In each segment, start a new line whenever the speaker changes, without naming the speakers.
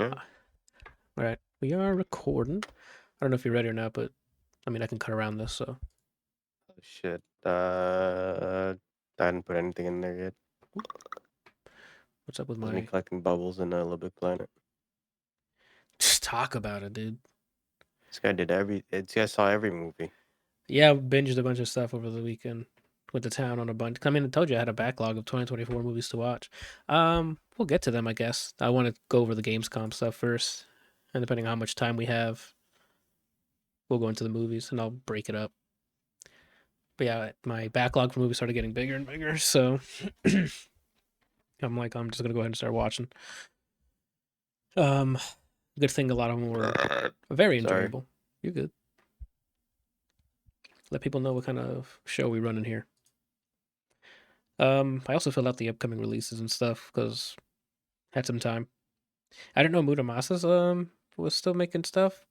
Yeah.
All right, we are recording. I don't know if you're ready or not, but I mean, I can cut around this. So,
Oh, shit. I didn't put anything in there yet.
what's up with
It was me
my?
collecting bubbles in a Little Big Planet.
Just talk about it, dude.
This guy saw every movie.
Yeah, I binged a bunch of stuff over the weekend with the town on a bunch. I mean, I told you I had a backlog of 2024 movies to watch. We'll get to them, I guess. I want to go over the Gamescom stuff first, and depending on how much time we have, we'll go into the movies, and I'll break it up. But yeah, my backlog for movies started getting bigger and bigger, so I'm just gonna go ahead and start watching. Um, Good thing a lot of them were very
Sorry.
enjoyable. You're good. Let people know what kind of show we run in here. I also filled out the upcoming releases and stuff because had some time. I didn't know Mutamasa's was still making stuff,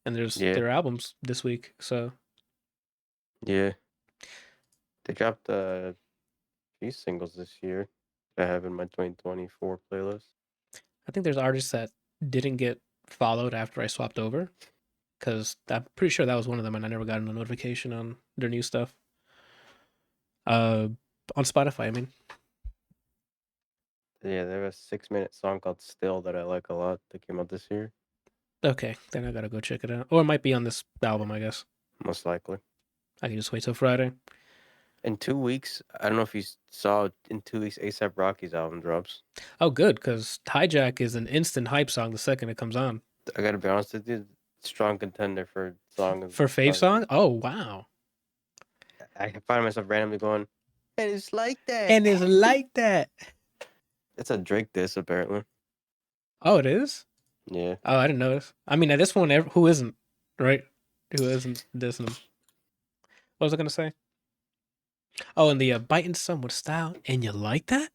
and there's
Yeah.
their albums this week. So
Yeah. They dropped a few singles this year I have in my 2024 playlist.
I think there's artists that didn't get followed after I swapped over because I'm pretty sure that was one of them, and I never got a notification on their new stuff. On Spotify, I mean.
Yeah, they have a 6-minute song called Still that I like a lot that came out this year.
Okay, then I gotta go check it out. Or it might be on this album, I guess.
Most likely.
I can just wait till Friday.
In 2 weeks, I don't know if you saw, in 2 weeks, A$AP Rocky's album drops.
Oh, good, because Hijack is an instant hype song the second it comes on.
I gotta be honest with you, strong contender for song.
For fave song? Oh, wow.
I find myself randomly going, and it's like that.
And it's like that.
It's a Drake diss, apparently.
Oh, it is?
Yeah.
Oh, I didn't notice. I mean, at this one, who isn't, right? Who isn't dissing him? What was I going to say? Oh, and the biting some with style. And you like that?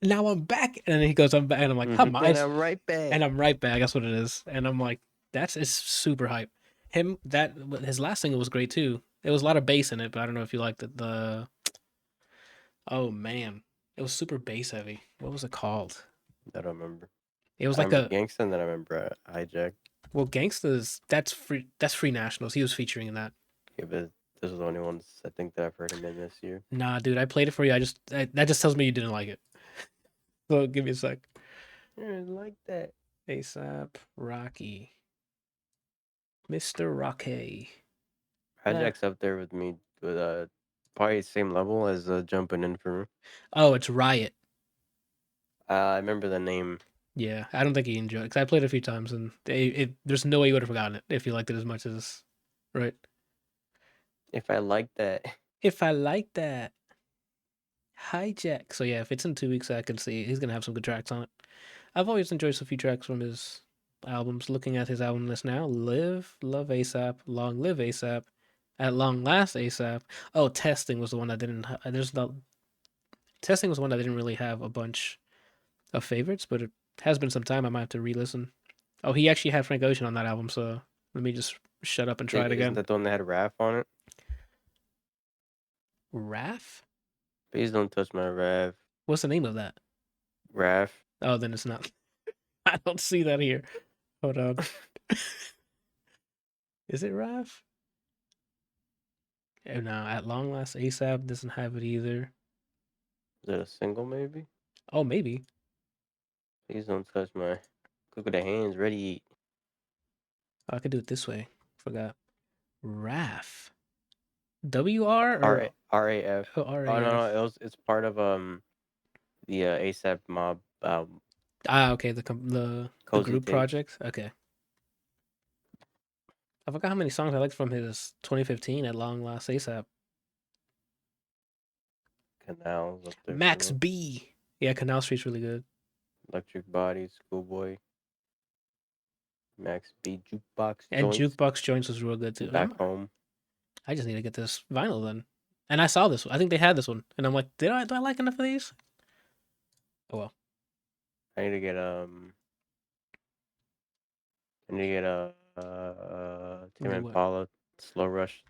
Now I'm back. And then he goes, I'm back. And I'm like, come on.
And I'm right back.
And I'm right back. That's what it is. And I'm like, it's super hype. His last single was great too. There was a lot of bass in it, but I don't know if you liked it. Oh man, it was super bass heavy. What was it called?
I don't remember.
It was
I
like
remember Gangsta, and then I remember Hijack.
Well, Gangsta's that's Free Nationals. He was featuring in that.
Yeah, but those are the only ones I think that I've heard him in this year.
Nah, dude, I played it for you. That just tells me you didn't like it. So give me a sec.
Yeah, like that.
A$AP Rocky, Mr. Rocky.
Hijack's up there with me, with probably the same level as Jumping In for me.
Oh, it's Riot.
I remember the name.
Yeah, I don't think he enjoyed it because I played it a few times and there's no way you would have forgotten it if you liked it as much as, right?
If I like that.
If I like that. Hijack. So yeah, if it's in 2 weeks, I can see he's gonna have some good tracks on it. I've always enjoyed a few tracks from his albums. Looking at his album list now, Live, Love A$AP, Long Live A$AP, At Long Last A$AP. Oh, Testing was the one that didn't. Testing was one that didn't really have a bunch of favorites, but it has been some time. I might have to re-listen. Oh, he actually had Frank Ocean on that album, so let me just shut up and try it again.
Isn't that the one that had Raph on it?
Raph?
Please don't touch my Raph.
What's the name of that?
Raph.
Oh, then it's not. I don't see that here. Hold on. Is it Raph? Oh, no, At Long Last A$AP doesn't have it either.
Is it a single, maybe?
Oh, maybe.
Please don't touch my... Cook with the hands, ready to eat.
Oh, I could do it this way. Forgot. Raph. WR or
RAF.
Oh, RAF.
Oh no, it's part of the A$AP Mob album.
Okay, the group
Tape.
project. Okay. I forgot how many songs I liked from his 2015 At Long Last A$AP.
Canals up there.
Max B. Yeah, Canal Street's really good.
Electric Body, Schoolboy. Max B, Jukebox
And
Joints.
Jukebox Joints was real good too.
Back Home.
I just need to get this vinyl then. And I saw this one. I think they had this one. And I'm like, do I like enough of these? Oh well.
I need to get Tame Impala Slow Rush.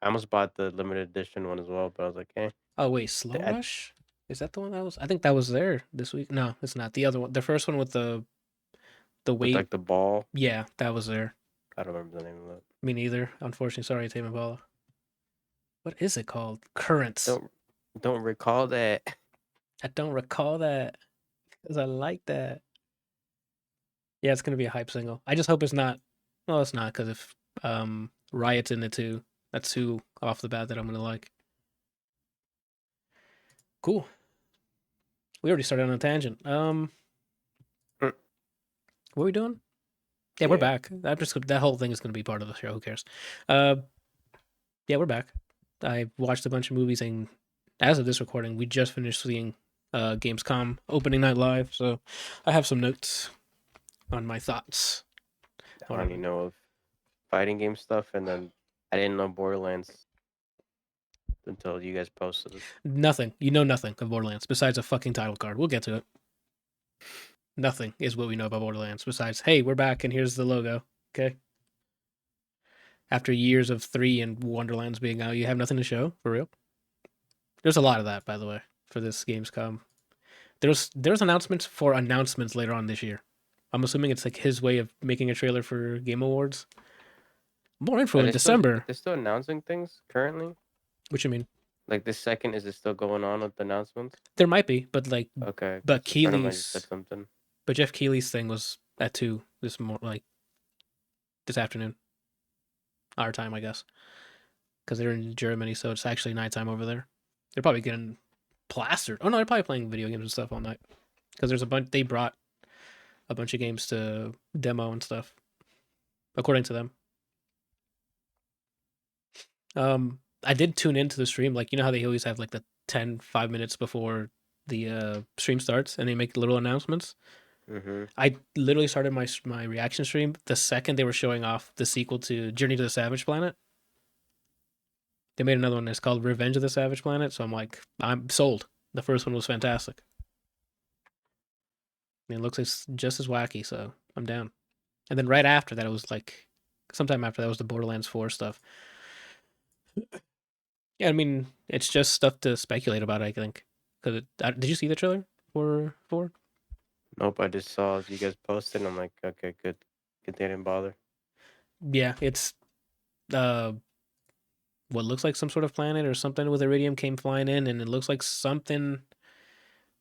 I almost bought the limited edition one as well, but I was like, eh.
Oh wait, Slow Rush? Is that the one that was? I think that was there this week. No, it's not. The other one, the first one with the the
with
weight.
like the ball.
Yeah, that was there.
I don't remember the name of it.
Me neither. Unfortunately, sorry, Tame Impala. What is it called? Currents.
Don't recall that.
I don't recall that because I like that. Yeah, it's gonna be a hype single. I just hope it's not. Well, it's not because if Riot's in it too, that's two off the bat that I'm gonna like. Cool. We already started on a tangent.
Mm.
What are we doing? Yeah, we're
Yeah.
back. I'm just that whole thing is gonna be part of the show. Who cares? Uh, yeah, we're back. I watched a bunch of movies, and as of this recording, we just finished seeing Gamescom Opening Night live. So I have some notes on my thoughts.
I only know of fighting game stuff, and then I didn't know Borderlands until you guys posted it.
Nothing. You know nothing of Borderlands besides a fucking title card. We'll get to it. Nothing is what we know about Borderlands besides, hey, we're back and here's the logo. Okay. After years of 3 and Wonderlands being out, you have nothing to show for real. There's a lot of that, by the way, for this Gamescom. There's announcements for announcements later on this year. I'm assuming it's like his way of making a trailer for Game Awards. More info in December.
They're still announcing things currently.
What you mean?
Like this second, is it still going on with the announcements?
There might be, but like,
okay.
But
Keely's said something.
But Jeff Keighley's thing was at 2 this afternoon, our time, I guess, because they're in Germany, so it's actually nighttime over there. They're probably getting plastered. Oh no, they're probably playing video games and stuff all night because there's a bunch. They brought a bunch of games to demo and stuff, according to them. I did tune into the stream, like you know how they always have like the 5 minutes before the stream starts, and they make little announcements.
Mm-hmm.
I literally started my reaction stream the second they were showing off the sequel to Journey to the Savage Planet. They made another one that's called Revenge of the Savage Planet, so I'm like, I'm sold. The first one was fantastic. It looks like it's just as wacky, so I'm down. And then right after that, it was like, sometime after that was the Borderlands 4 stuff. Yeah, I mean, it's just stuff to speculate about, I think. Did you see the trailer for 4?
Nope, I just saw you guys posted, and I'm like, okay, good. Good they didn't bother.
Yeah, it's what looks like some sort of planet or something with iridium came flying in, and it looks like something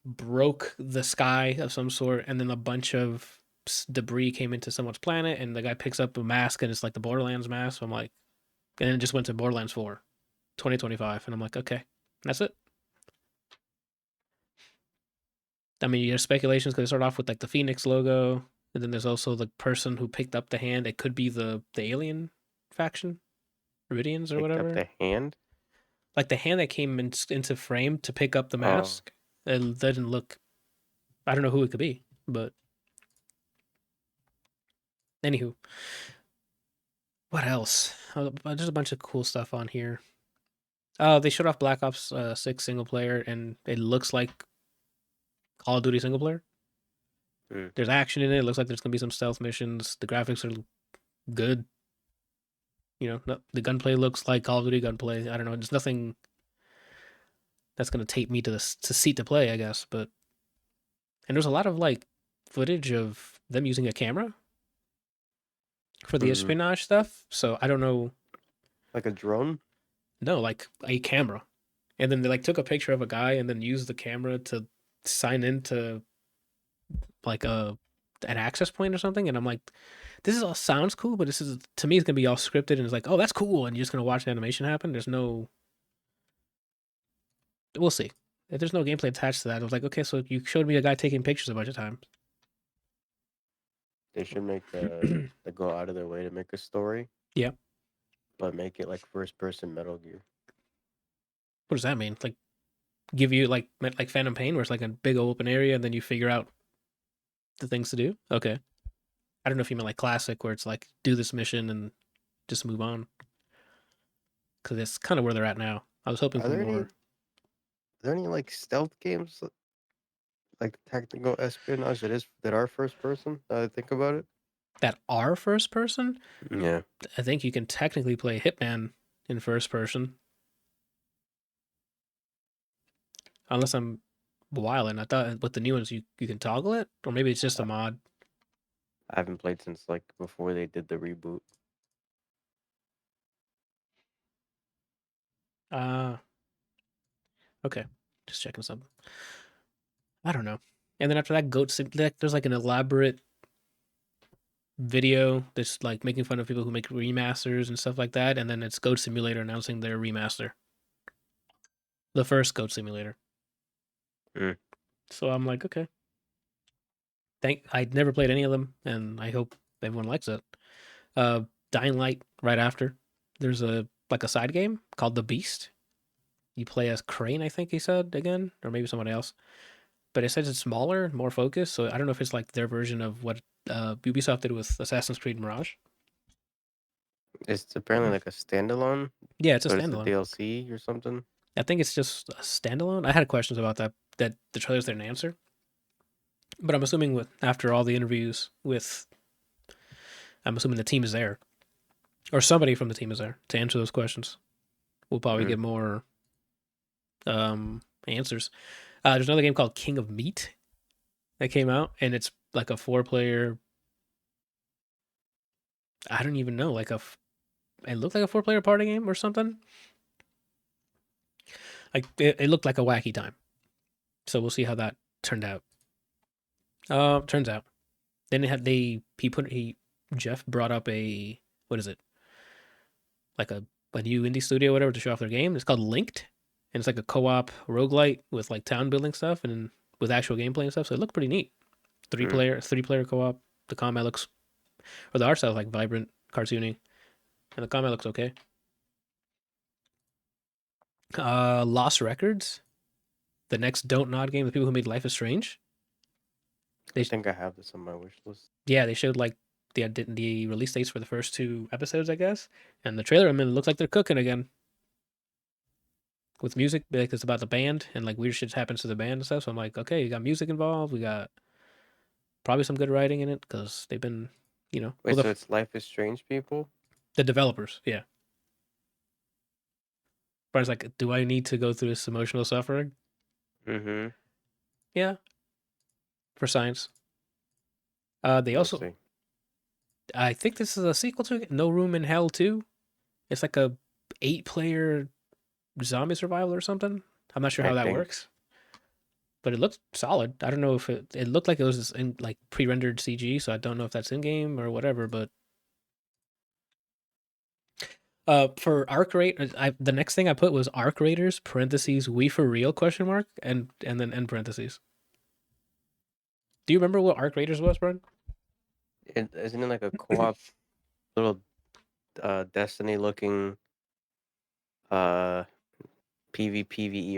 broke the sky of some sort, and then a bunch of debris came into someone's planet, and the guy picks up a mask, and it's like the Borderlands mask. So I'm like, and then it just went to Borderlands 4, 2025, and I'm like, okay, that's it. I mean, there's speculations because they start off with like the Phoenix logo, and then there's also the person who picked up the hand. It could be the alien faction, Iridians or whatever.
Picked up the hand?
Like the hand that came into frame to pick up the mask. It didn't look. I don't know who it could be, but anywho, what else? There's a bunch of cool stuff on here. They showed off Black Ops 6 single player, and it looks like Call of Duty single player. There's action in it. It looks like there's gonna be some stealth missions. The graphics are good. You know, the gunplay looks like Call of Duty gunplay. I don't know. There's nothing that's gonna take me to seat to play, I guess. But and there's a lot of like footage of them using a camera for the espionage stuff. So I don't know.
Like a drone?
No, like a camera. And then they like took a picture of a guy and then used the camera to sign into like an access point or something. And I'm like, this is all sounds cool, but this is to me it's gonna be all scripted and it's like, oh, that's cool, and you're just gonna watch the animation happen. There's no. We'll see. If there's no gameplay attached to that, I was like, okay, so you showed me a guy taking pictures a bunch of times.
They should make they go out of their way to make a story.
Yeah.
But make it like first person Metal Gear.
What does that mean? Like give you like Phantom Pain, where it's like a big open area and then you figure out the things to do? Okay. I don't know if you meant like classic, where it's like do this mission and just move on. Because it's kind of where they're at now. I was hoping for more.
Are there any like stealth games, like tactical espionage that are first person? Now I think about it.
That are first person?
Yeah.
I think you can technically play Hitman in first person. Unless I'm wilding. I thought with the new ones you can toggle it, or maybe it's just a mod.
I haven't played since like before they did the reboot.
Okay. Just checking something. I don't know. And then after that, there's like an elaborate video that's like making fun of people who make remasters and stuff like that. And then it's Goat Simulator announcing their remaster, the first Goat Simulator.
Mm.
So I'm like, okay. I'd never played any of them, and I hope everyone likes it. Dying Light right after. There's a side game called The Beast. You play as Crane, I think he said again, or maybe someone else. But it says it's smaller, more focused. So I don't know if it's like their version of what Ubisoft did with Assassin's Creed Mirage.
It's apparently like a standalone,
Yeah, it's a
but it's a
standalone.
DLC or something.
I think it's just a standalone. I had questions about that the trailers didn't answer. But I'm assuming with after all the interviews with, I'm assuming the team is there, or somebody from the team is there to answer those questions. We'll probably get more answers. There's another game called King of Meat that came out, and it's like a 4-player. I don't even know, like it looked like a 4-player party game or something. Like it looked like a wacky time. So we'll see how that turned out. Turns out. Then Jeff brought up a, what is it? Like a new indie studio, or whatever, to show off their game. It's called Linked, and it's like a co-op roguelite with like town building stuff and with actual gameplay and stuff. So it looked pretty neat. Three player co-op. The combat looks, or the art style is like vibrant, cartoony, and the combat looks okay. Lost Records, the next Don't Nod game, the people who made Life is Strange.
I think I have this on my wish list.
Yeah, they showed like the release dates for the first 2 episodes, I guess, and the trailer. I mean, it looks like they're cooking again with music. Like it's about the band and like weird shit happens to the band and stuff. So I'm like, okay, you got music involved. We got probably some good writing in it because they've been,
Wait, so it's Life is Strange people?
The developers, yeah. But it's like, do I need to go through this emotional suffering?
Mm-hmm.
Yeah. For science. They also,
see.
I think this is a sequel to No Room in Hell 2. It's like a 8-player zombie survival or something. I'm not sure how that works, but it looked solid. I don't know if it looked like it was in like pre-rendered CG, so I don't know if that's in game or whatever. But for Arc Raiders, the next thing I put was Arc Raiders parentheses We for Real question mark and then end parentheses. Do you remember what Arc Raiders was, Brian?
Isn't it like a co-op little Destiny looking PvPvE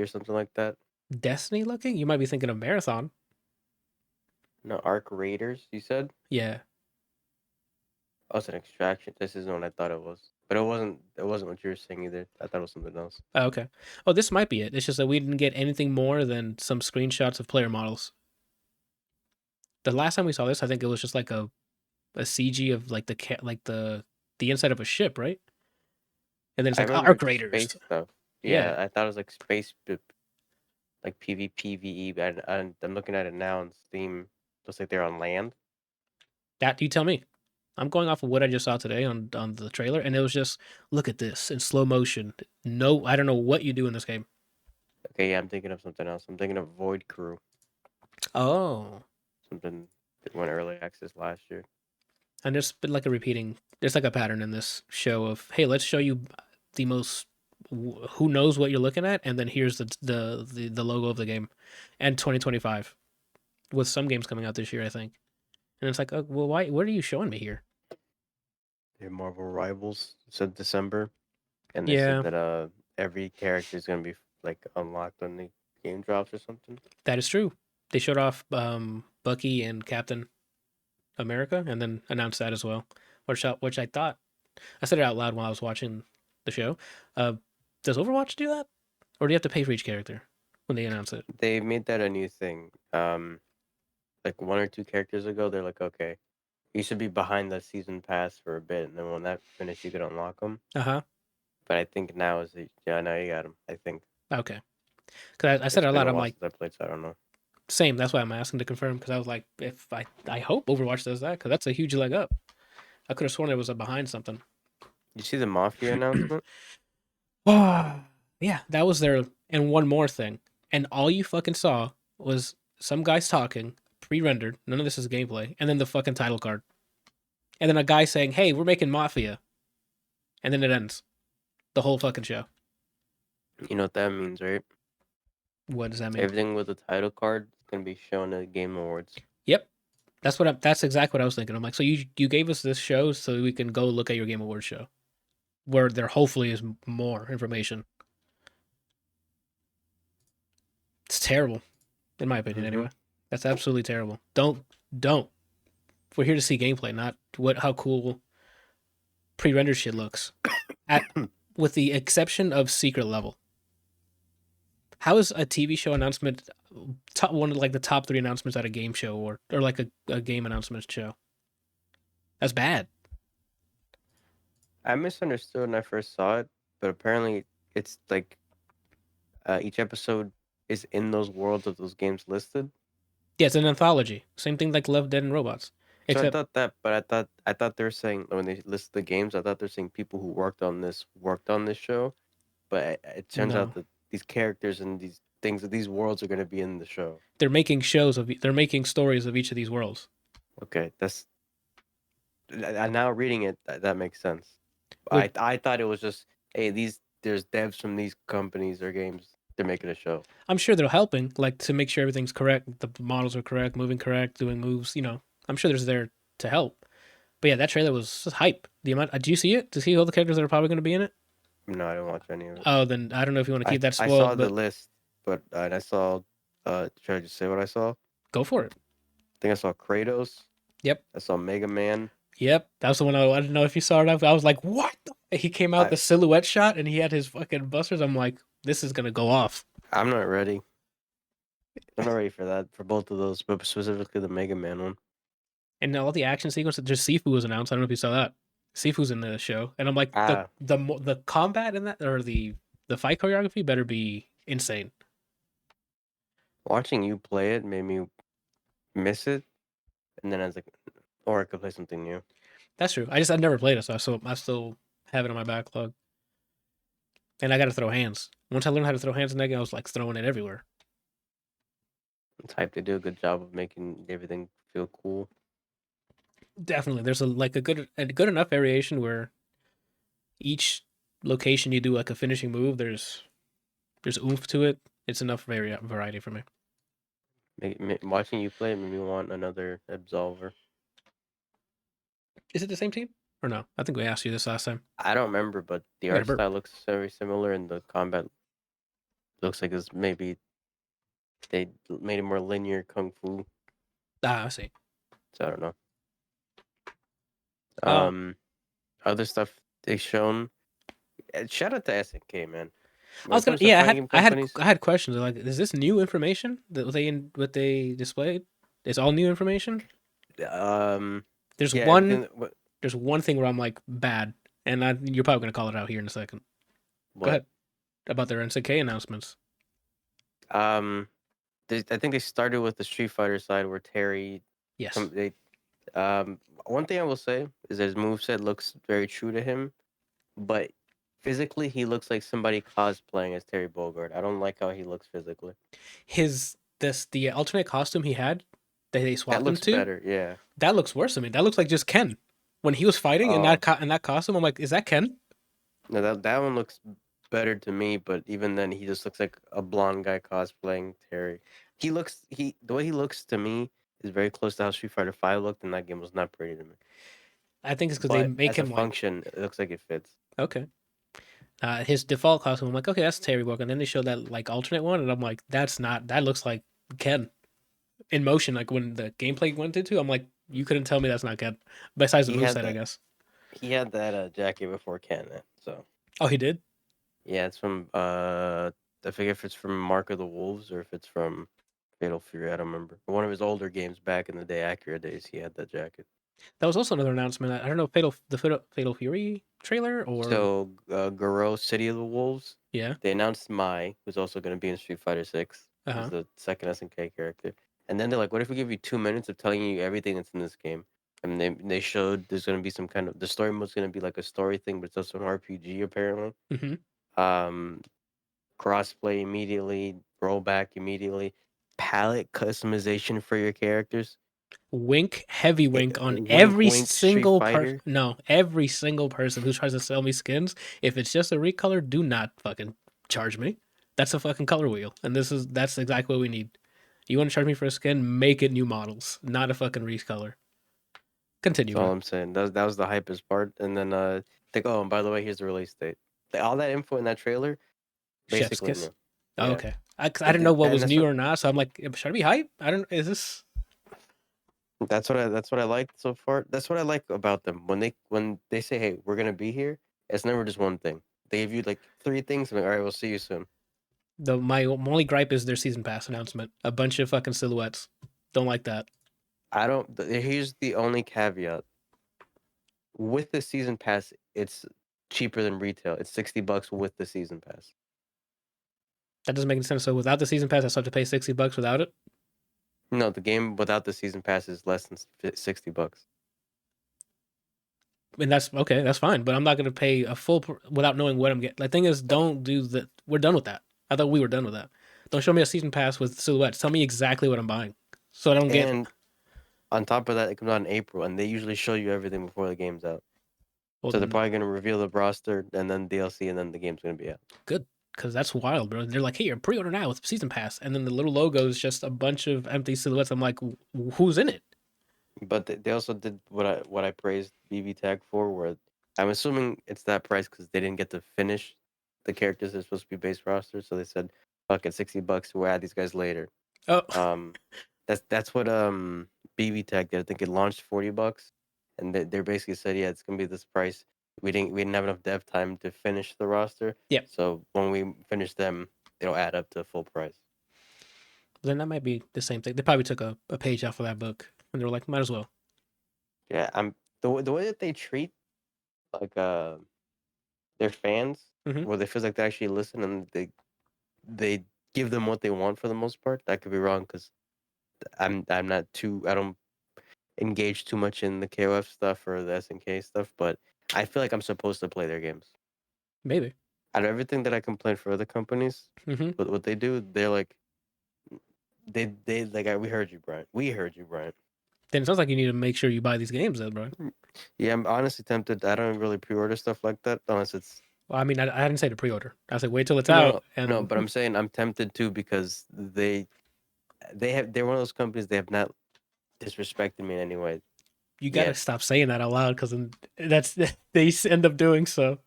or something like that?
Destiny looking? You might be thinking of Marathon.
No, Arc Raiders, you said?
Yeah.
Oh, it's an extraction. This isn't what I thought it was. But it wasn't what you were saying either. I thought it was something else.
Oh, okay. Oh, this might be it. It's just that we didn't get anything more than some screenshots of player models. The last time we saw this, I think it was just like a CG of like the inside of a ship, right? And then it's like Arc Raiders.
Space stuff. Yeah, I thought it was like space, like PvPvE. And I'm looking at it now on Steam. Looks like they're on land.
That you tell me. I'm going off of what I just saw today on the trailer, and it was just, look at this in slow motion. No, I don't know what you do in this game.
Okay, yeah, I'm thinking of something else. I'm thinking of Void Crew.
Oh.
Something that went early access last year.
And there's been like there's like a pattern in this show of, hey, let's show you the most, who knows what you're looking at, and then here's the logo of the game, and 2025, with some games coming out this year, I think. And it's like, oh, well, why? What are you showing me here?
Yeah, Marvel Rivals said December, and they said that every character is gonna be like unlocked when the game drops or something.
That is true. They showed off Bucky and Captain America, and then announced that as well, which I thought, I said it out loud while I was watching the show. Does Overwatch do that, or do you have to pay for each character when they announce it?
They made that a new thing. Like 1 or 2 characters ago, they're like, okay, you should be behind the season pass for a bit, and then when that finishes, you could unlock them. But I think now now you got them. I think.
Okay. Because I said it out loud. I'm like,
I played, so I don't know.
Same. That's why I'm asking to confirm, because I was like, if I hope Overwatch does that, because that's a huge leg up. I could have sworn it was behind something.
You see the Mafia announcement?
Yeah, that was there. And one more thing. And all you fucking saw was some guys talking, pre-rendered. None of this is gameplay. And then the fucking title card. And then a guy saying, "Hey, we're making Mafia." And then it ends. The whole fucking show.
You know what that means, right?
What does that mean?
Everything with the title card is gonna be shown at Game Awards.
Yep. That's exactly what I was thinking. I'm like, so you gave us this show so we can go look at your Game Awards show, where there hopefully is more information. It's terrible, in my opinion. Anyway, that's absolutely terrible. Don't. We're here to see gameplay, not how cool pre-rendered shit looks. With the exception of Secret Level. How is a TV show announcement one of like the top 3 announcements at a game show or like a game announcement show? That's bad.
I misunderstood when I first saw it, but apparently it's like each episode is in those worlds of those games listed.
Yeah, it's an anthology. Same thing like Love, Dead, and Robots.
So I thought that, but I thought they're saying when they list the games, I thought they're saying people who worked on this show, but it turns out that these characters and these things, these worlds are going to be in the show.
They're making they're making stories of each of these worlds.
Okay, that's now reading it that makes sense. I thought it was just, hey, there's devs from these companies or games, they're making a show.
I'm sure they're helping, like to make sure everything's correct, the models are correct, moving correct, doing moves. I'm sure there's there to help. But yeah, that trailer was just hype. The amount. Did you see it? To see all the characters that are probably going to be in it?
No, I didn't watch any of it.
Oh, then I don't know if you want to keep that spoiled.
I saw the list, but and I saw. Should I just say what I saw?
Go for it.
I think I saw Kratos.
Yep.
I saw Mega Man.
Yep, that was the one I didn't know if you saw it. I was like, what? He came out the silhouette shot and he had his fucking busters. I'm like, this is gonna go off.
I'm not ready. I'm not ready for that, for both of those, but specifically the Mega Man one.
And all the action sequences, just Sifu was announced. I don't know if you saw that. Sifu's in the show, and I'm like, the combat in that, or the fight choreography better be insane.
Watching you play it made me miss it, and then I was like, or I could play something new.
That's true. I've never played it, so I still have it on my backlog. And I got to throw hands. Once I learned how to throw hands in that game, I was like throwing it everywhere.
It's hype. They do a good job of making everything feel cool.
Definitely, there's a good enough variation where each location you do like a finishing move. There's oomph to it. It's enough variety for me.
Watching you play it made me want another Absolver.
Is it the same team or no? I think we asked you this last time.
I don't remember, but the art style looks very similar, and the combat looks like it's maybe they made it more linear kung fu.
I see.
So I don't know. Other stuff they shown. Shout out to SNK, man.
I was gonna, I had questions like, is this new information that they displayed? It's all new information. There's one thing where I'm like, bad, and you're probably gonna call it out here in a second. Go ahead. About their SNK announcements.
I think they started with the Street Fighter side where Terry.
Yes.
One thing I will say is that his moveset looks very true to him, but physically he looks like somebody cosplaying as Terry Bogard. I don't like how he looks physically.
The alternate costume he had that they swapped him to.
That looks better, yeah.
That looks worse to me. That looks like just Ken. When he was fighting in that costume, I'm like, is that Ken?
No, that one looks better to me, but even then he just looks like a blonde guy cosplaying Terry. The way he looks to me is very close to how Street Fighter 5 looked, and that game was not pretty to me.
I think it's because they make him
function. It looks like it fits.
Okay. His default costume, I'm like, okay, that's Terry Bogard. And then they showed that like alternate one, and I'm like, that looks like Ken in motion. Like when the gameplay went into, I'm like, you couldn't tell me that's not Ken. Besides the moveset, I guess.
He had that jacket before Ken, so.
Oh, he did?
Yeah, it's from I forget if it's from Mark of the Wolves or if it's from Fatal Fury. I don't remember. One of his older games back in the day, Acura days, he had that jacket.
That was also another announcement. I don't know, Fatal Fury trailer or.
So, Garo, City of the Wolves.
Yeah.
They announced Mai, who's also going to be in Street Fighter 6. He's the second SNK character. And then they're like, what if we give you 2 minutes of telling you everything that's in this game? And they showed there's going to be some kind of, the story mode's going to be like a story thing, but it's also an RPG apparently. Crossplay immediately, rollback immediately, palette customization for your characters.
Wink, heavy wink on
Wink,
every
wink, Street
single
Fighter.
every single person who tries to sell me skins. If it's just a recolor, do not fucking charge me. That's a fucking color wheel, and that's exactly what we need. You want to charge me for a skin? Make it new models, not a fucking recolor. Continue.
That's all I'm saying. That was the hypest part. And then think, oh, and by the way, here's the release date. All that info in that trailer,
Chef's
basically
kiss.
new.
Oh,
Yeah.
okay. I didn't know what was new or not, so I'm like, should I be hype? I don't. Is this?
That's what I like so far. That's what I like about them. When they say, hey, we're gonna be here, it's never just one thing. They give you like 3 things. And like, all right, we'll see you soon.
My only gripe is their season pass announcement. A bunch of fucking silhouettes. Don't like that.
Here's the only caveat. With the season pass, it's cheaper than retail. It's $60 with the season pass.
That doesn't make any sense. So without the season pass, I still have to pay $60 without it?
No, the game without the season pass is less than $60.
And that's okay. That's fine. But I'm not going to pay a full without knowing what I'm getting. The thing is, don't do that. We're done with that. I thought we were done with that. Don't show me a season pass with silhouettes. Tell me exactly what I'm buying, so I don't get.
And on top of that, it comes out in April, and they usually show you everything before the game's out. Well, so they're probably going to reveal the roster and then DLC, and then the game's going to be out.
Good, because that's wild, bro. They're like, hey, you're pre-order now with season pass, and then the little logo is just a bunch of empty silhouettes. I'm like, who's in it?
But they also did what I praised BB Tag for, where I'm assuming it's that price because they didn't get to finish the characters that are supposed to be base roster, so they said, "Fuck it, $60. We'll add these guys later."
Oh,
that's what BB Tag did. I think it launched $40, and they basically said, "Yeah, it's gonna be this price." We didn't have enough dev time to finish the roster.
Yeah.
So when we finish them, it'll add up to full price.
Then that might be the same thing. They probably took a page off of that book. And they were like, might as well.
Yeah, the way that they treat like their fans, where they feel like they actually listen and they give them what they want for the most part. I could be wrong because I don't engage too much in the KOF stuff or the SNK stuff, but I feel like I'm supposed to play their games.
Maybe.
Out of everything that I complain for other companies, but what they do, they're like they like we heard you, Brian. We heard you, Brian.
Then it sounds like you need to make sure you buy these games then, bro.
Yeah, I'm honestly tempted. I don't really pre-order stuff like that unless it's...
Well, I mean, I didn't say to pre-order. I said wait till it's out.
No, but I'm saying I'm tempted too because they're one of those companies, they have not disrespected me in any way.
You gotta stop saying that out loud because that's they end up doing so.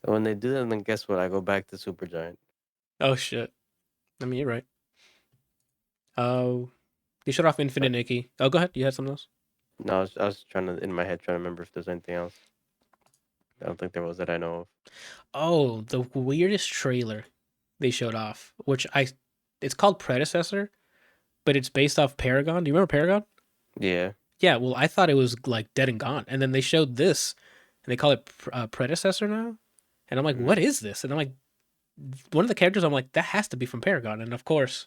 When they do that, then guess what? I go back to Supergiant.
Oh shit! I mean, you're right. Oh, you shut off Infinite Nikki. Oh, go ahead. You had something else?
No, I was trying to remember if there's anything else. I don't think there was that I know of.
Oh, the weirdest trailer they showed off, it's called Predecessor, but it's based off Paragon. Do you remember Paragon?
Yeah.
Yeah, well, I thought it was like Dead and Gone, and then they showed this, and they call it Predecessor now, and I'm like, what is this? And I'm like, one of the characters, I'm like, that has to be from Paragon, and of course,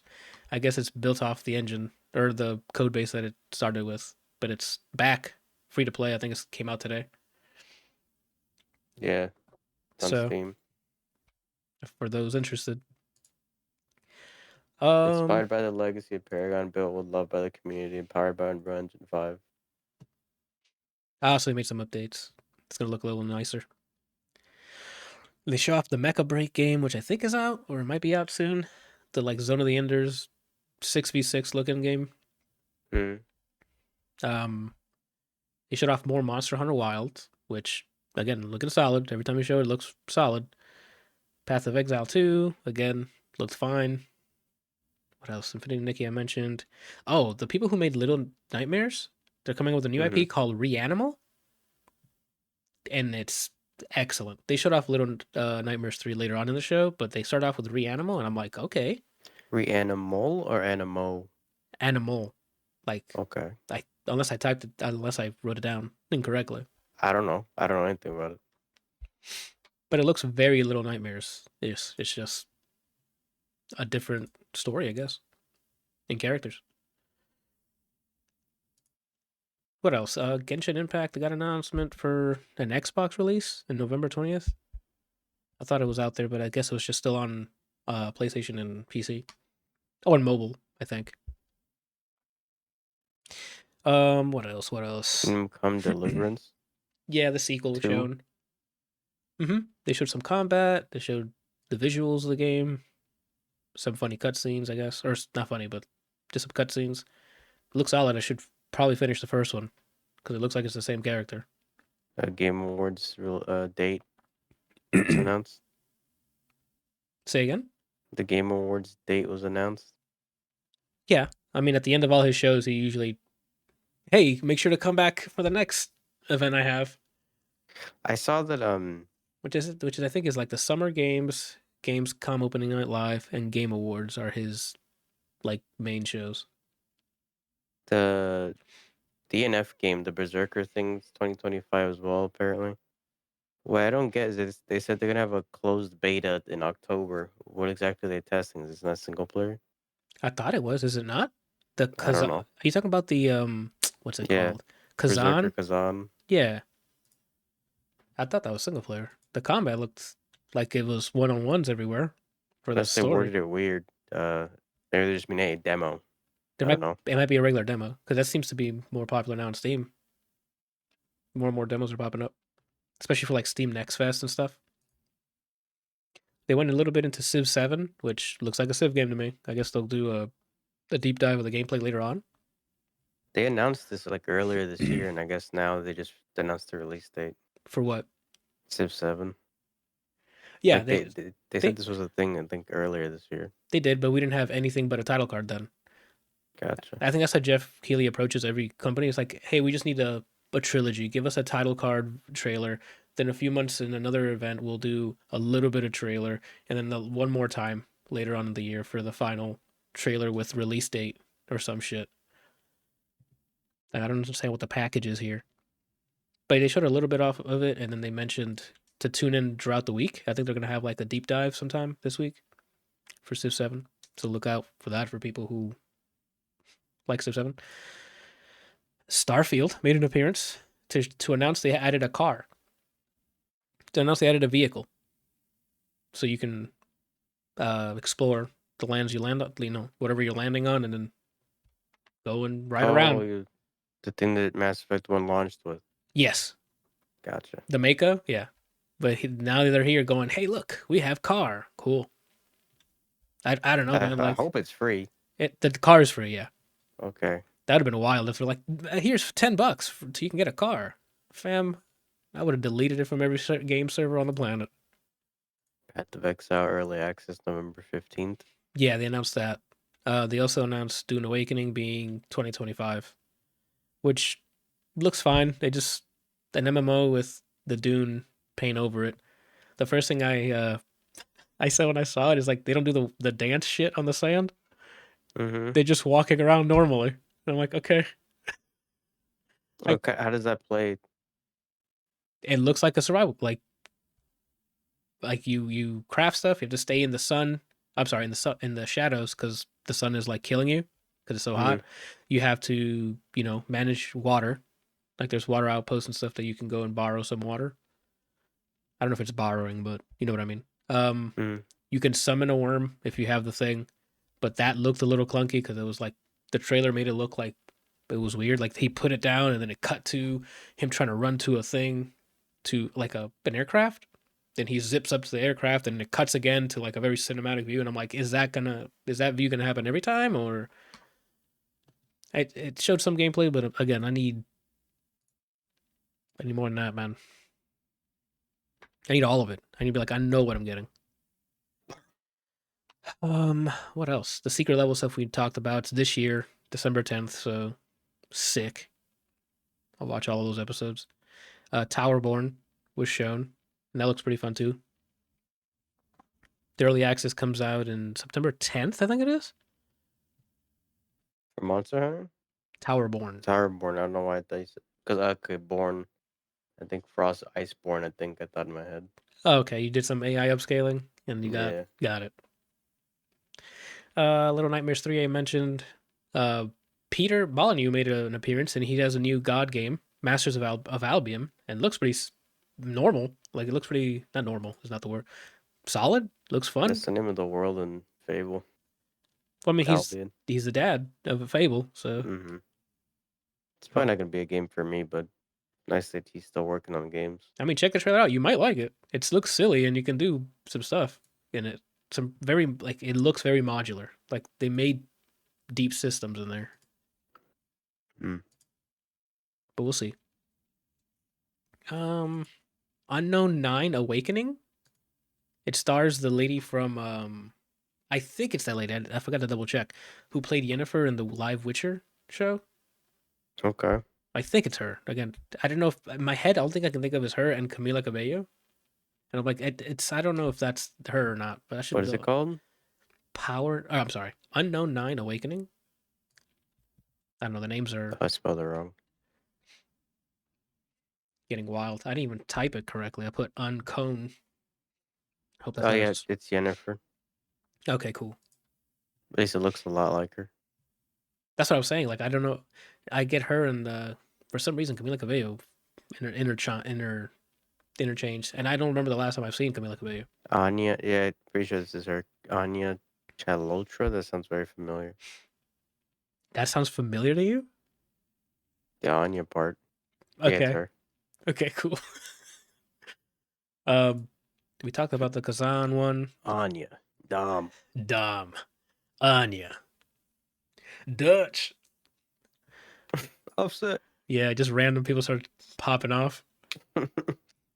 I guess it's built off the engine or the code base that it started with, but it's back, free to play. I think it came out today.
Yeah. On Steam.
For those interested.
Inspired by the legacy of Paragon, built with love by the community, and powered by Unreal Engine 5.
I also made some updates. It's gonna look a little nicer. They show off the Mecha Break game, which I think is out, or it might be out soon. The like Zone of the Enders 6v6 looking game. They showed off more Monster Hunter Wilds, which again looking solid. Every time you show it, looks solid. Path of Exile 2, again, looked fine. What else? Infinity Nikki I mentioned. Oh, the people who made Little Nightmares, they're coming up with a new IP called Reanimal. And it's excellent. They showed off Little Nightmares 3 later on in the show, but they start off with Reanimal, and I'm like, okay.
Reanimal or Animo?
Animal. Like,
okay.
Unless I wrote it down incorrectly.
I don't know. I don't know anything about it.
But it looks very Little Nightmares. It's just a different story, I guess. in characters. What else? Genshin Impact got an announcement for an Xbox release in November 20th. I thought it was out there, but I guess it was just still on PlayStation and PC. Oh, and mobile, I think. What else? What else?
Kingdom Come Deliverance.
Yeah, the sequel was
2.
shown. They showed some combat. They showed the visuals of the game. Some funny cutscenes, I guess, or not funny, but just some cutscenes. Looks solid. I should probably finish the first one because it looks like it's the same character.
Game Awards date was announced.
Say again?
The Game Awards date was announced.
Yeah, I mean, at the end of all his shows, he usually, hey, make sure to come back for the next event I have.
I saw that
which is I think is like the Summer Games, Gamescom Opening Night Live, and Game Awards are his like main shows.
The DNF game, the Berserker thing's 2025 as well, apparently. What I don't get is they said they're gonna have a closed beta in October. What exactly are they testing? Is this not single player?
I thought it was. Is it not? The
I don't know.
Are you talking about the what's it called?
Berserker
Kazan?
Kazan.
Yeah. I thought that was single player. The combat looked like it was one-on-ones everywhere for the story.
They worded it weird. Maybe they just mean a demo.
It might be a regular demo because that seems to be more popular now on Steam. More and more demos are popping up, especially for like Steam Next Fest and stuff. They went a little bit into Civ 7, which looks like a Civ game to me. I guess they'll do a deep dive of the gameplay later on.
They announced this like earlier this year, and I guess now they just announced the release date.
For what?
Civ 7.
Yeah,
like they said this was a thing, I think, earlier this year.
They did, but we didn't have anything but a title card then.
Gotcha.
I think that's how Jeff Keighley approaches every company. It's like, hey, we just need a trilogy. Give us a title card trailer. Then a few months in another event, we'll do a little bit of trailer. And then one more time later on in the year for the final trailer with release date or some shit. I don't understand what the package is here. But they showed a little bit off of it, and then they mentioned to tune in throughout the week. I think they're going to have like a deep dive sometime this week for Civ 7. So look out for that for people who like Civ 7. Starfield made an appearance to announce they added a car. To announce they added a vehicle. So you can explore the lands you land on, whatever you're landing on, and then go and ride around.
The thing that Mass Effect 1 launched with.
Yes.
Gotcha.
The Mako, yeah. But now they're here going, hey, look, we have car. Cool. I don't know, man.
I hope it's free.
The car is free, yeah.
Okay.
That would have been wild if they're like, here's $10 so you can get a car. Fam, I would have deleted it from every game server on the planet.
Path of Exile Early Access November 15th.
Yeah, they announced that. They also announced Dune Awakening being 2025, which looks fine. They just an MMO with the Dune paint over it. The first thing I said when I saw it is like they don't do the dance shit on the sand.
Mm-hmm.
They're just walking around normally. And I'm like, okay.
Okay, how does that play?
It looks like a survival, like you craft stuff. You have to stay in the sun. I'm sorry, in the shadows because the sun is like killing you because it's so hot. You have to manage water. Like there's water outposts and stuff that you can go and borrow some water. I don't know if it's borrowing, but you know what I mean. You can summon a worm if you have the thing, but that looked a little clunky because it was like the trailer made it look like it was weird. Like he put it down and then it cut to him trying to run to a thing, to like an aircraft. Then he zips up to the aircraft and it cuts again to like a very cinematic view. And I'm like, is that view gonna happen every time? Or it showed some gameplay, but again, I need more than that, man. I need all of it. I need to be like, I know what I'm getting. What else? The secret level stuff we talked about. It's this year, December 10th, so sick. I'll watch all of those episodes. Towerborn was shown, and that looks pretty fun too. The early access comes out in September 10th, I think it is.
For Monster Hunter?
Towerborn.
I don't know why I thought you said, because Born. I think Frost Iceborne, I thought in my head.
Oh, okay, you did some AI upscaling, and you got it. Little Nightmares 3 I mentioned. Peter Molyneux made an appearance, and he has a new God game, Masters of Albion, and looks pretty normal. Like, it looks pretty, not normal is not the word. Solid. Looks fun.
That's the name of the world in Fable.
Well, I mean, he's the dad of a Fable, so.
It's probably not gonna be a game for me, but nice that he's still working on games.
I mean, check the trailer out. You might like it. It looks silly, and you can do some stuff in it. Some very, like, it looks very modular. Like, they made deep systems in there. But we'll see. Unknown 9 Awakening. It stars the lady from I think it's that lady. I forgot to double check. Who played Yennefer in the live Witcher show?
Okay.
I think it's her. Again, I don't know if in my head, I don't think I can think of as her and Camila Cabello. And I'm like, it's I don't know if that's her or not. But I should.
What is it called?
I'm sorry. Unknown 9 Awakening. I don't know. The names are.
I spelled it wrong.
Getting wild. I didn't even type it correctly. I put uncone.
Hope that's yeah, it's Yennefer.
Okay, cool.
At least it looks a lot like her.
That's what I was saying. Like, I don't know. I get her and for some reason Camila Cabello interchanged, and I don't remember the last time I've seen Camila Cabello.
Anya, yeah, pretty sure this is her. Anya Chalotra. That sounds very familiar.
That sounds familiar to you?
The Anya part.
Okay.
Yeah, it's her.
Okay, cool. We talked about the Kazan one.
Anya. Dom.
Anya. Dutch.
Offset.
Yeah, just random people started popping off.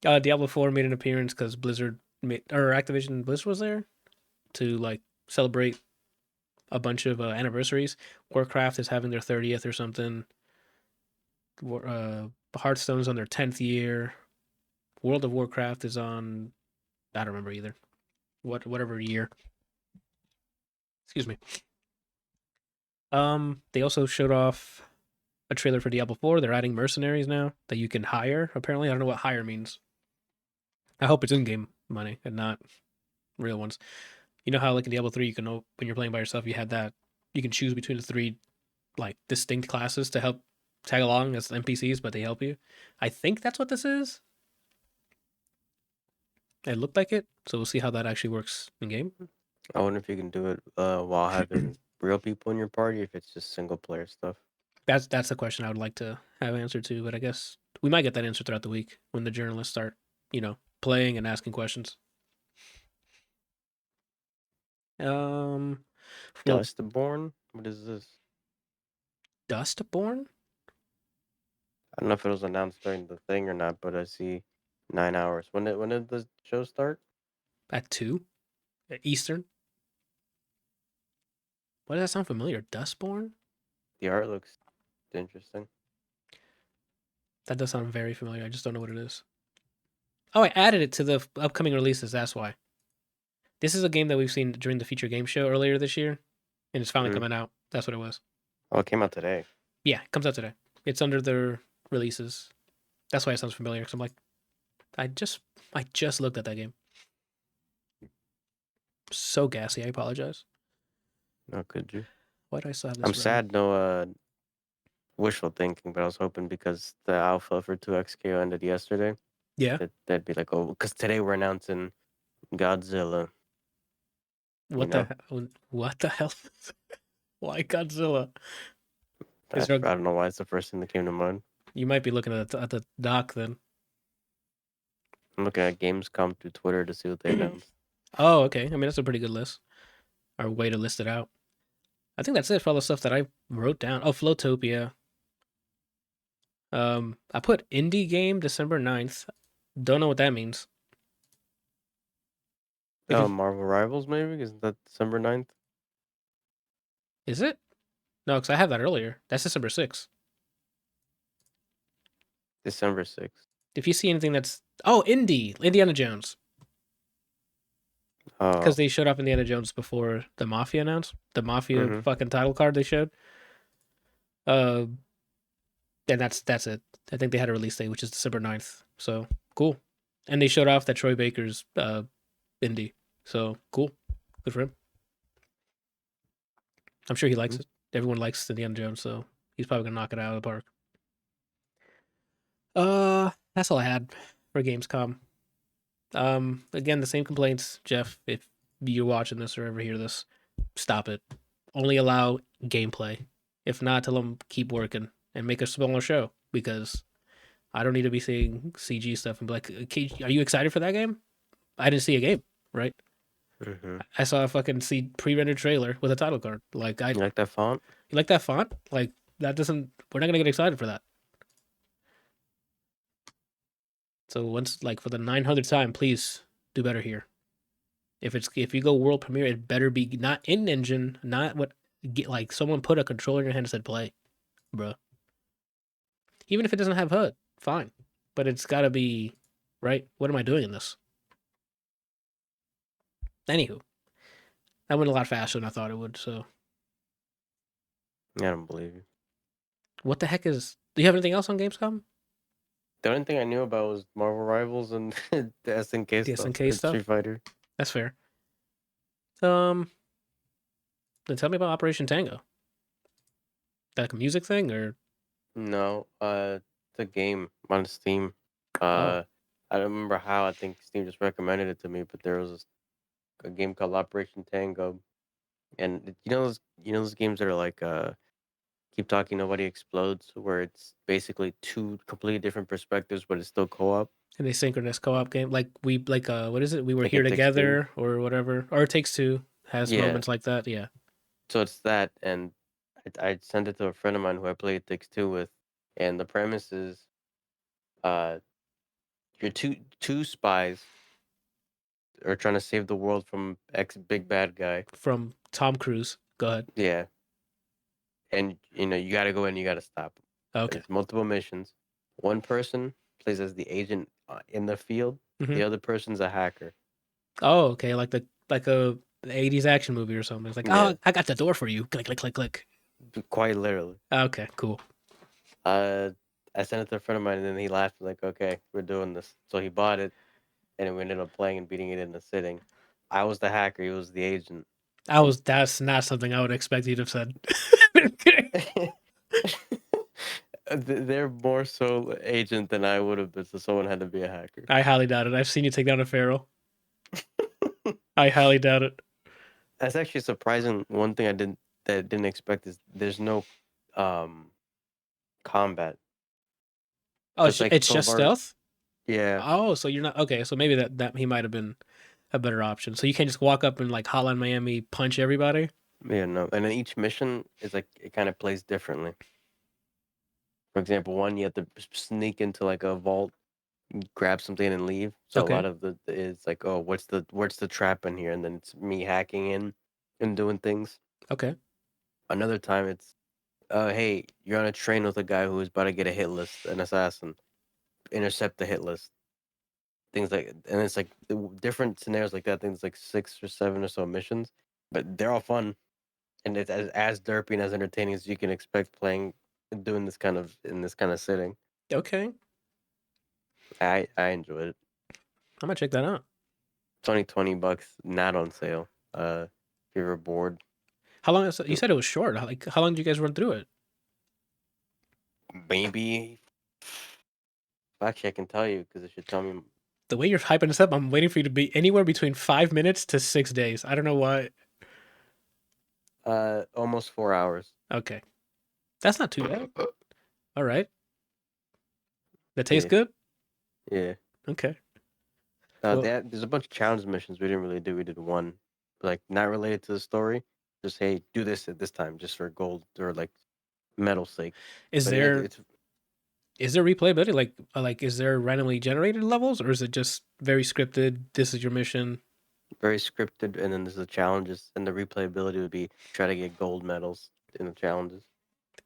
Diablo 4 made an appearance because Activision Blizzard was there to like celebrate a bunch of anniversaries. Warcraft is having their 30th or something. Hearthstone's on their 10th year. World of Warcraft is on, I don't remember either. Whatever year. Excuse me. They also showed off a trailer for Diablo 4. They're adding mercenaries now that you can hire. Apparently, I don't know what hire means. I hope it's in-game money and not real ones. You know how like in Diablo 3, you can when you're playing by yourself, you had that you can choose between the 3 like distinct classes to help tag along as NPCs, but they help you. I think that's what this is. It looked like it, so we'll see how that actually works in game.
I wonder if you can do it while having real people in your party, if it's just single player stuff.
That's the question I would like to have answered to, but I guess we might get that answer throughout the week when the journalists start, playing and asking questions.
Dustborn? What is this?
Dustborn?
I don't know if it was announced during the thing or not, but I see 9 hours. When did the show start?
At 2 Eastern. Why does that sound familiar? Dustborn?
The art looks interesting.
That does sound very familiar. I just don't know what it is. Oh, I added it to the upcoming releases. That's why. This is a game that we've seen during the feature game show earlier this year, and it's finally coming out. That's what it was.
Oh, it came out today.
Yeah, it comes out today. It's under their releases. That's why it sounds familiar. Because I'm like, I just looked at that game. So gassy. I apologize.
No, could you?
Why do I still have this?
I'm sad. No wishful thinking, but I was hoping because the alpha for 2XKO ended yesterday.
Yeah.
That'd be like, oh, because today we're announcing Godzilla.
What the hell? Why Godzilla?
I don't know why it's the first thing that came to mind.
You might be looking at the doc then.
I'm looking at Gamescom through Twitter to see what they announced.
Oh, okay. I mean, that's a pretty good list. Or way to list it out. I think that's it for all the stuff that I wrote down. Oh, Flowtopia. I put indie game December 9th. Don't know what that means.
Marvel Rivals, maybe? Isn't that December 9th?
Is it? No, because I have that earlier. That's December 6th.
December 6th.
If you see anything that's... Oh, Indiana Jones. Because they showed off Indiana Jones before the Mafia announced. The Mafia fucking title card they showed. And that's it. I think they had a release date, which is December 9th. So, cool. And they showed off that Troy Baker's indie. So, cool. Good for him. I'm sure he likes it. Everyone likes Indiana Jones, so he's probably gonna knock it out of the park. That's all I had for Gamescom. Again, the same complaints, Jeff. If you're watching this or ever hear this, stop it. Only allow gameplay. If not, tell them keep working and make a smaller show, because I don't need to be seeing CG stuff and be like, okay, are you excited for that game? I didn't see a game, right?
Mm-hmm.
I saw a fucking pre-rendered trailer with a title card. Like,
You like that font?
You like that font? Like, that doesn't. We're not gonna get excited for that. So once, like, for the 900th time, please do better here. If you go world premiere, it better be not in engine, not what like someone put a controller in your hand and said play, bro. Even if it doesn't have HUD, fine, but it's got to be right. What am I doing in this? Anywho, that went a lot faster than I thought it would. So
I don't believe you.
what the heck is? Do you have anything else on Gamescom?
The only thing I knew about was Marvel Rivals and the SNK
The
stuff.
SNK stuff.
Street Fighter.
That's fair. Then tell me about Operation Tango. Like a music thing or?
No, it's a game on Steam.
Oh,
I don't remember how. I think Steam just recommended it to me, but there was a game called Operation Tango, and you know those games that are like Keep Talking Nobody Explodes, where it's basically two completely different perspectives, but it's still co-op.
an asynchronous co-op game, like what is it? We were
Like
here
It Takes Two.
together or whatever. Or It Takes Two has
Yeah,
moments like that. Yeah.
so it's that, and I sent it to a friend of mine who I played It Takes Two with, and the premise is, uh, you're two spies are trying to save the world from ex big bad guy.
From Tom Cruise. Go ahead.
Yeah, and you got to go in, you got to stop him.
Okay.
There's multiple missions. One person plays as the agent in the field.
Mm-hmm.
The other person's a hacker.
Oh, okay. Like a 80s action movie or something. It's like,
Yeah,
oh, I got the door for you. Click, click, click, click.
quite literally.
Okay, cool.
Uh, I sent it to a friend of mine, and then he laughed like, "Okay, we're doing this." So he bought it, and we ended up playing and beating it in a sitting. I was the hacker. He was the agent.
That's not something I would expect you to have said.
They're more so agent than I would have been, so someone had to be a hacker.
I highly doubt it. I've seen you take down a feral. I highly doubt it.
That's actually surprising. One thing I didn't expect is there's no combat.
Oh,
Just like
it's
some of
just
our
stealth?
yeah.
Oh, so you're not okay, so maybe that he might have been a better option. So you can't just walk up and like Hotline Miami punch everybody?
Yeah, no. And then each mission is like it kind of plays differently. For example, one you have to sneak into like a vault, grab something and leave. So a
Okay.
lot of the is like, oh, what's the trap in here? And then it's me hacking in and doing things.
Okay.
Another time it's, hey, you're on a train with a guy who is about to get a hit list, an assassin. Intercept the hit list. Things like, and it's like different scenarios like that. Things like 6 or 7 or so missions, but they're all fun, and it's as derpy and as entertaining as you can expect playing, doing this kind of in this kind of setting.
Okay.
I enjoyed it.
I'm gonna check that out.
It's only $20, not on sale. If you're bored,
How long you said it was short. How long did you guys run through it?
maybe. Actually, I can tell you because it should tell me.
The way you're hyping this up, I'm waiting for you to be anywhere between 5 minutes to 6 days. I don't know why.
Almost 4 hours.
Okay. That's not too bad. All right. That tastes
Yeah,
good?
yeah.
Okay. Well,
There's a bunch of challenge missions we didn't really do. We did one, like not related to the story. Just hey, do this at this time, just for gold or like medal sake.
is
But
there
it's
is there replayability? Like is there randomly generated levels, or is it just very scripted? This is your mission.
very scripted, and then there's the challenges, and the replayability would be try to get gold medals in the challenges.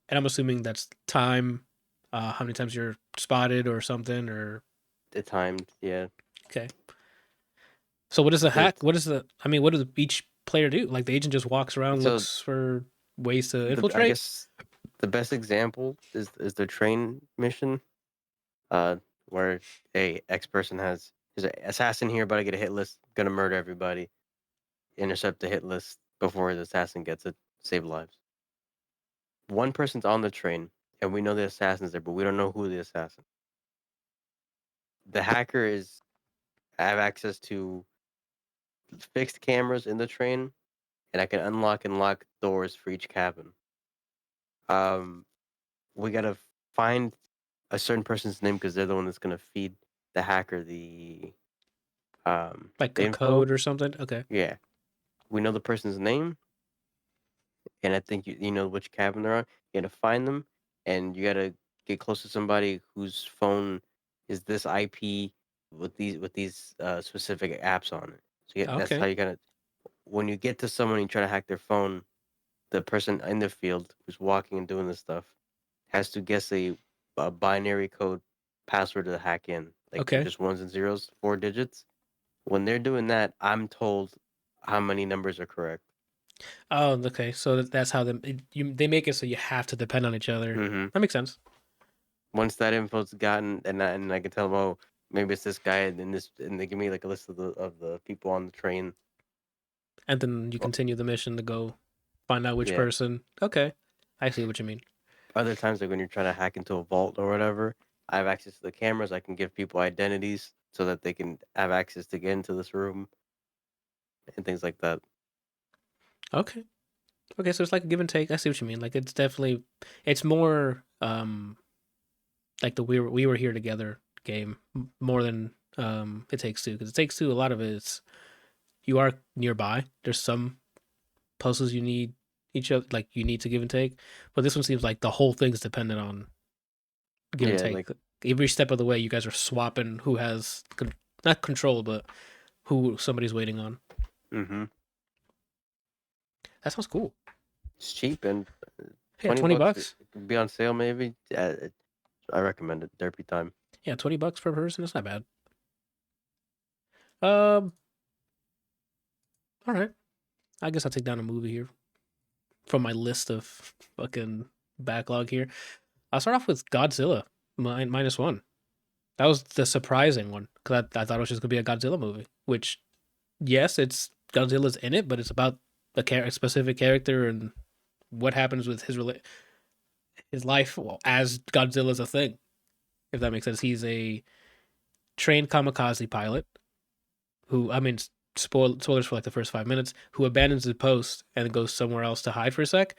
And I'm assuming that's time, how many times you're spotted or something, or
The timed, yeah.
okay. So what is the hack?
It's,
What is the? I mean, what does each player do? Like the agent just walks around,
so
looks for ways to
I
infiltrate.
guess the best example is the train mission, where a X person has is an assassin here, about to get a hit list, gonna murder everybody, intercept the hit list before the assassin gets it, save lives. one person's on the train, and we know the assassin's there, but we don't know who the assassin. The hacker is have access to fixed cameras in the train, and I can unlock and lock doors for each cabin. We gotta find a certain person's name because they're the one that's gonna feed the hacker
Like
the
a
info.
code or something? Okay.
Yeah, we know the person's name, and I think you know which cabin they're on. You gotta find them, and you gotta get close to somebody whose phone is this IP with these specific apps on it. So that's how
Okay.
you gotta. When you get to someone, you try to hack their phone. The person in the field who's walking and doing this stuff has to guess a binary code password to hack in, like
Okay.
just ones and zeros, 4 digits. When they're doing that, I'm told how many numbers are correct.
Oh, okay. So that's how they make it so you have to depend on each other.
Mm-hmm.
That makes sense.
Once that info's gotten, and I can tell them, oh, maybe it's this guy, and they give me like a list of the people on the train.
And then you
Well,
continue the mission to go find out which
yeah.
person. Okay. I see what you mean.
Other times, like when you're trying to hack into a vault or whatever, I have access to the cameras. I can give people identities so that they can have access to get into this room and things like that.
Okay. Okay, so it's like a give and take. I see what you mean. Like it's more like the we were here together game more than It Takes Two, because It Takes Two, a lot of it is you are nearby. There's some puzzles you need each other, like you need to give and take, but this one seems like the whole thing's dependent on give and
Yeah,
take.
like
Every step of the way, you guys are swapping who has not control, but who somebody's waiting on.
mm-hmm.
That sounds cool.
It's cheap and
Yeah,
20
20
bucks.
bucks.
It could be on sale maybe. I recommend it. Derpy time.
Yeah, 20 bucks per person. That's not bad. Um, all right. I guess I'll take down a movie here from my list of fucking backlog here. I'll start off with Godzilla Minus One. That was the surprising one because I thought it was just gonna be a Godzilla movie. Which, yes, it's Godzilla's in it, but it's about a specific character and what happens with his life as Godzilla's a thing. If that makes sense, he's a trained kamikaze pilot who, I mean, spoilers for like the first 5 minutes, who abandons his post and goes somewhere else to hide for a sec.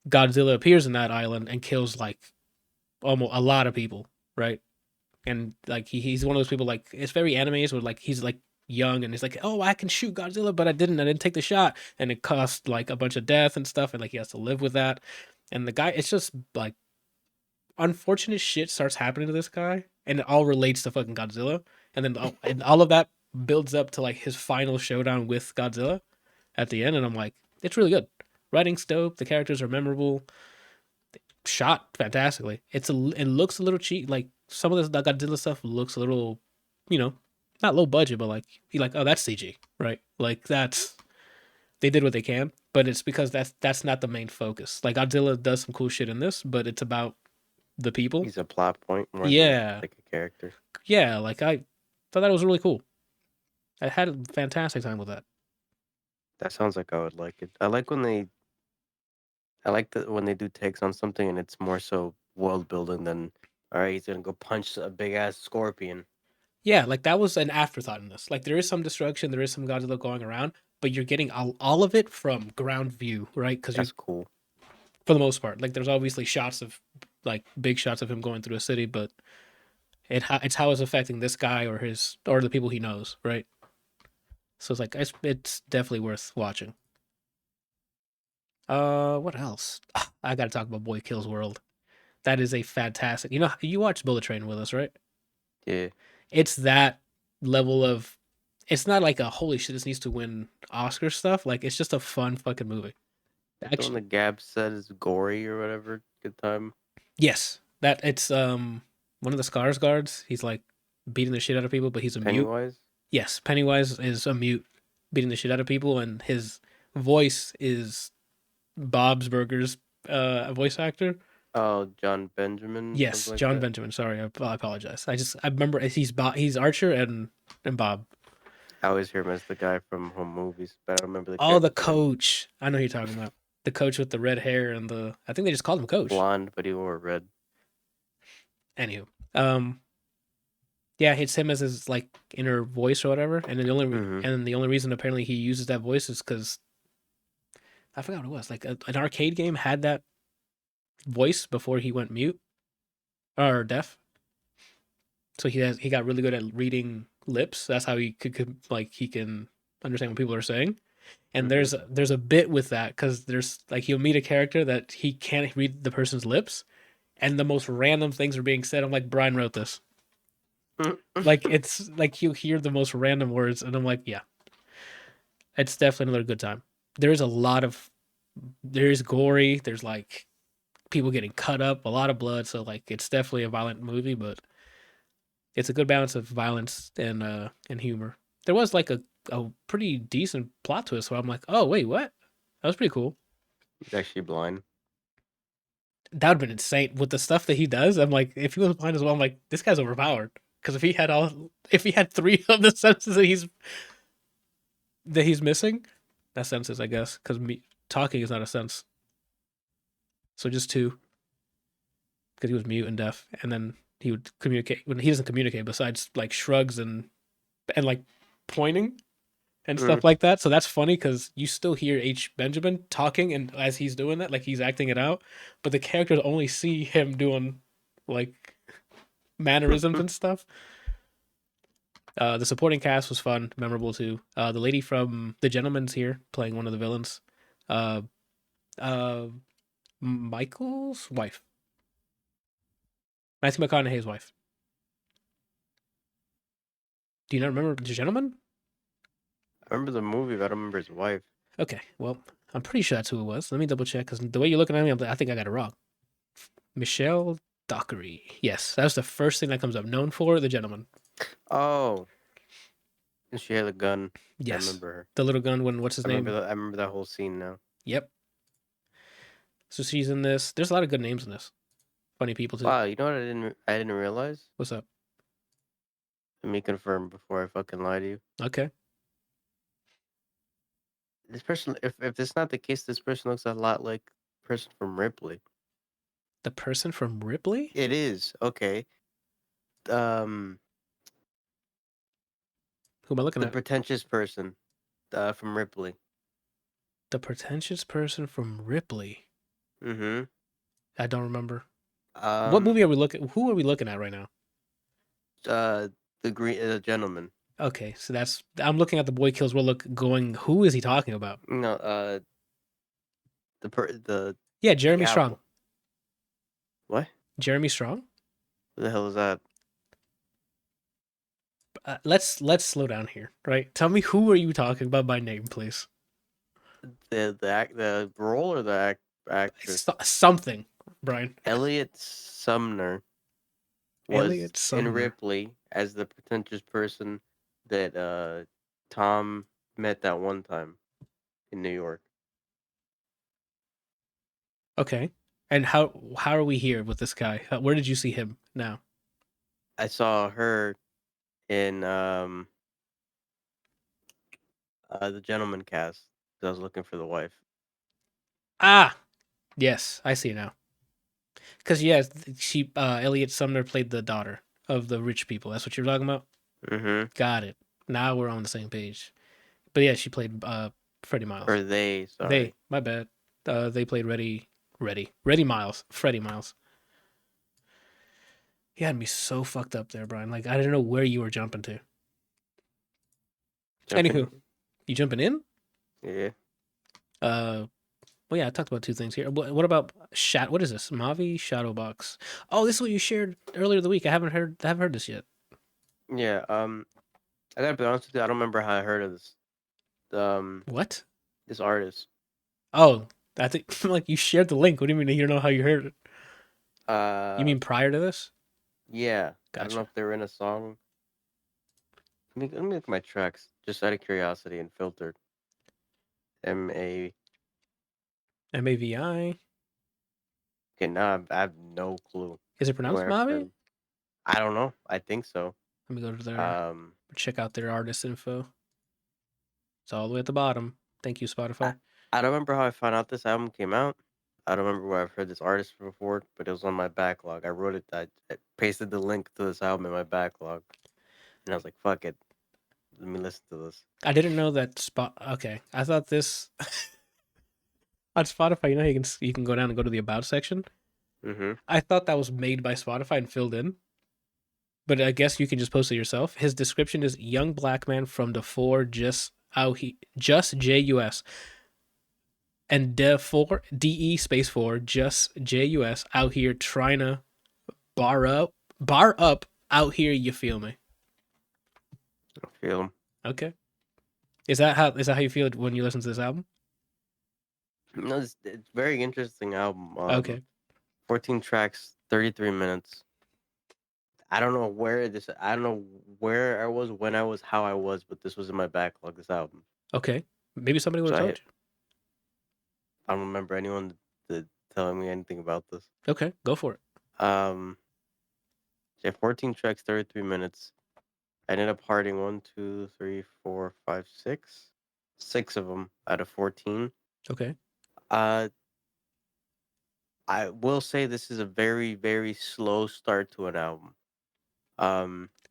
Godzilla appears in that island and kills like almost a lot of people, right? And like he's one of those people, like it's very anime, where like he's like young and he's like, oh, I can shoot Godzilla, but I didn't take the shot, and it cost like a bunch of death and stuff, and like he has to live with that. And the guy, it's just like unfortunate shit starts happening to this guy, and it all relates to fucking Godzilla, and then and all of that builds up to like his final showdown with Godzilla at the end, and I'm like, it's really good. Writing's dope. The characters are memorable. Shot fantastically. It looks a little cheap. Like some of the Godzilla stuff looks a little, you know, not low budget, but like you like, oh, that's CG, right? Like they did what they can, but it's because that's not the main focus. Like Godzilla does some cool shit in this, but it's about the people.
He's a plot point more than
Yeah,
like a character.
yeah. Like I thought that was really cool. I had a fantastic time with that.
That sounds like I would like it. I like that when they do takes on something and it's more so world building than, all right, he's gonna go punch a big ass scorpion.
Yeah, like that was an afterthought in this. Like there is some destruction, there is some Godzilla going around, but you're getting all of it from ground view, right? Because you're
That's cool.
for the most part. Like there's obviously shots of like big shots of him going through a city, but it's how it's affecting this guy or the people he knows, right? So it's like it's definitely worth watching. What else? I gotta talk about Boy Kills World. That is a fantastic. You know, you watched Bullet Train with us, right?
Yeah.
It's that level of. It's not like a holy shit. This needs to win Oscar stuff. Like it's just a fun fucking movie.
Is the one
Actually,
that Gab said is gory or whatever. Good time.
yes, that it's one of the Scars guards. He's like beating the shit out of people, but he's a mute.
Pennywise.
Yes, Pennywise is a mute beating the shit out of people, and his voice is Bob's Burgers voice actor.
Oh, John Benjamin.
Yes,
Something like
John
that.
Benjamin. Sorry, I apologize. I remember he's Archer and Bob.
I always hear him as the guy from Home Movies, but I don't remember the
Oh, the
character's name.
coach. I know who you're talking about. The coach with the red hair and I think they just called him Coach.
Blonde, but he wore red.
Anywho, yeah, it's him as his like inner voice or whatever, and then the only reason apparently he uses that voice is because I forgot what it was. Like an arcade game had that voice before he went mute or deaf. So he got really good at reading lips. That's how he could like he can understand what people are saying. And there's a bit with that because there's like he'll meet a character that he can't read the person's lips, and the most random things are being said. I'm like, Brian wrote this. Like it's like you hear the most random words, and I'm like, yeah, it's definitely another good time. There's gory. There's like people getting cut up, a lot of blood. So like it's definitely a violent movie, but it's a good balance of violence and humor. There was like a pretty decent plot twist where I'm like, oh wait, what? That was pretty cool.
He's actually blind.
That would have been insane with the stuff that he does. I'm like, if he was blind as well, I'm like, this guy's overpowered. Because if he had 3 of the senses that he's missing, that's senses, I guess. Because talking is not a sense. So just 2. Because he was mute and deaf, and then he would communicate when he doesn't communicate besides like shrugs and like pointing and stuff like that. So that's funny because you still hear H. Benjamin talking, and as he's doing that, like he's acting it out, but the characters only see him doing like mannerisms and stuff. The supporting cast was fun, memorable too. The lady from The Gentleman's here playing one of the villains. Michael's wife. Matthew McConaughey's wife. Do you not remember The Gentleman?
I remember the movie, but I don't remember his wife.
Okay, well, I'm pretty sure that's who it was. Let me double check because the way you're looking at me, I think I got it wrong. Michelle Dockery. Yes, that's the first thing that comes up. Known for The Gentleman.
Oh. And she had a gun.
Yes.
I remember her.
The little gun when, what's his name?
I remember that whole scene now.
Yep. So she's in this. There's a lot of good names in this. Funny people too.
Wow, you know what I didn't realize?
What's up?
Let me confirm before I fucking lie to you.
Okay.
This person, if that's not the case, this person looks a lot like the person from Ripley.
The person from Ripley?
It is. Okay. Who
am I looking at?
The pretentious person from Ripley.
The pretentious person from Ripley?
Mm-hmm.
I don't remember. What movie are we looking? Who are we looking at right now?
The Gentleman.
Okay, so I'm looking at The Boy Kills Will going. Who is he talking about?
No,
yeah, Jeremy Strong.
What?
Jeremy Strong?
What the hell is that?
Let's slow down here, right? Tell me, who are you talking about by name, please?
The role or the actress?
Something, Brian.
Elliot Sumner was in Ripley as the pretentious person that Tom met that one time in New York.
Okay. And how are we here with this guy? Where did you see him now?
I saw her in the Gentleman cast. I was looking for the wife.
Ah, yes, I see now. Because yes, Elliot Sumner played the daughter of the rich people. That's what you're talking about.
Mm-hmm.
Got it. Now we're on the same page. But yeah, she played Freddie Miles.
Or they. Sorry.
They. My bad. They played Freddie Miles. He had me so fucked up there, Brian. Like I didn't know where you were jumping to. Anywho, you jumping in?
Yeah.
Well, yeah, I talked about 2 things here. What about what is this? Mavi Shadowbox. Oh, this is what you shared earlier the week. I haven't heard this yet.
Yeah. I gotta be honest with you. I don't remember how I heard of this.
What?
This artist.
Oh, I think like you shared the link. What do you mean you don't know how you heard it? You mean prior to this?
Yeah.
Gotcha.
I don't know if they were in a song. Let me look at my tracks just out of curiosity and filtered. Mavi. Okay, now I have no clue.
Is it pronounced Mavi?
I don't know. I think so.
Let me go to their check out their artist info. It's all the way at the bottom. Thank you, Spotify.
I don't remember how I found out this album came out. I don't remember where I've heard this artist before, but it was on my backlog. I wrote it. I pasted the link to this album in my backlog, and I was like, "Fuck it, let me listen to this."
I didn't know that spot. Okay, I thought this on Spotify. You know, you can go down and go to the about section.
Mm-hmm.
I thought that was made by Spotify and filled in, but I guess you can just post it yourself. His description is young black man from the four, just JUS, and DE space 4 just JUS out here trying to bar up out here. You feel me?
I feel 'em.
Okay. Is that how you feel when you listen to this album?
No, it's very interesting album.
Okay.
14 tracks, 33 minutes. I don't know I don't know where I was, when I was, how I was, but this was in my backlog, this album.
Okay. Maybe somebody would
So
have told you.
I don't remember anyone telling me anything about this.
Okay, go for it.
Yeah, 14 tracks, 33 minutes. I ended up hearting 1, 2, 3, 4, 5, 6. 6 of them out of 14.
Okay.
I will say this is a very, very slow start to an album.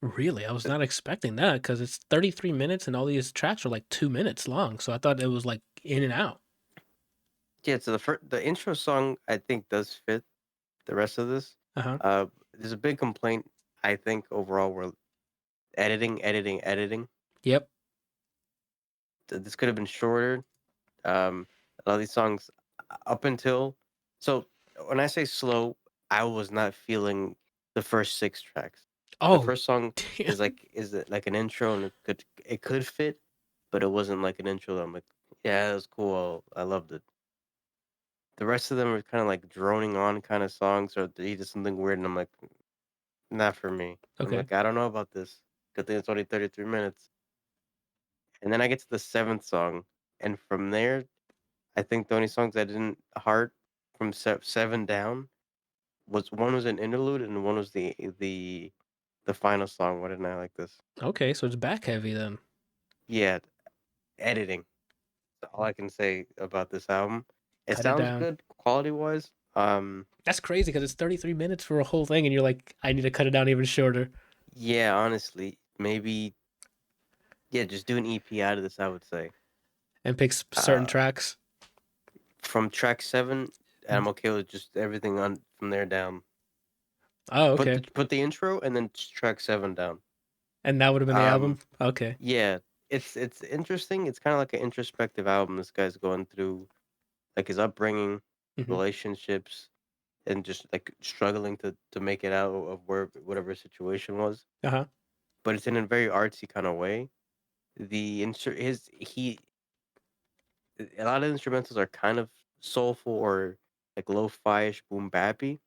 Really, I was not expecting that because it's 33 minutes and all these tracks are like 2 minutes long. So I thought it was like in and out.
Yeah, so the intro song I think does fit the rest of this.
Uh-huh.
There's a big complaint I think overall where editing.
Yep.
This could have been shorter. A lot of these songs up until so when I say slow, I was not feeling the first 6 tracks. The
Oh,
first song
damn.
is it like an intro and it could fit, but it wasn't like an intro that I'm like, yeah, that was cool. I loved it. The rest of them are kind of like droning on kind of songs, or he did something weird, and I'm like, not for me. I'm
Okay.
like, I don't know about this. Good thing it's only 33 minutes. And then I get to the 7th song, and from there, I think the only songs I didn't heart from 7 down was one was an interlude and one was the final song. Why didn't I like this?
Okay, so it's back heavy then.
Yeah, editing. That's all I can say about this album. It
Cut it
sounds
down.
good quality wise.
That's crazy because it's 33 minutes for a whole thing and you're like, I need to cut it down even shorter.
Yeah, honestly, maybe just do an EP out of this. I would say.
And pick certain
Uh,
tracks.
from track 7, and I'm okay with just everything on from there down.
Oh, okay.
Put the intro and then track 7 down.
And that would have been the album? Okay.
Yeah, it's interesting. It's kind of like an introspective album. This guy's going through like his upbringing,
Mm-hmm.
relationships, and just like struggling to make it out of whatever situation was.
Uh-huh.
But it's in a very artsy kind of way. The insert his he A lot of instrumentals are kind of soulful or like lo-fi-ish boom bappy,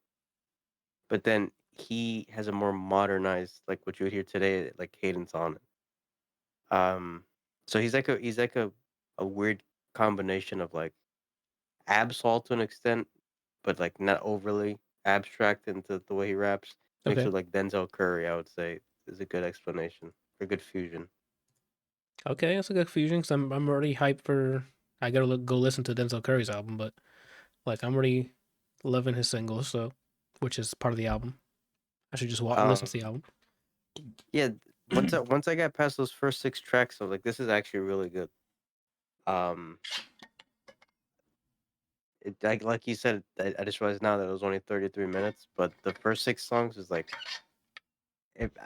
but then he has a more modernized, like what you would hear today, like cadence on it. So he's like a weird combination of like Absol to an extent, but like not overly abstract into the way he raps. Mixed
Okay.
with like Denzel Curry, I would say is a good explanation or good fusion.
Okay, that's a good fusion because I'm already hyped for. I gotta go listen to Denzel Curry's album, but like I'm already loving his singles, so which is part of the album. I should just listen to
Um,
the album.
yeah, once I got past those first 6 tracks, I was like, this is actually really good. Um, like you said, I just realized now that it was only 33 minutes, but the first 6 songs is like,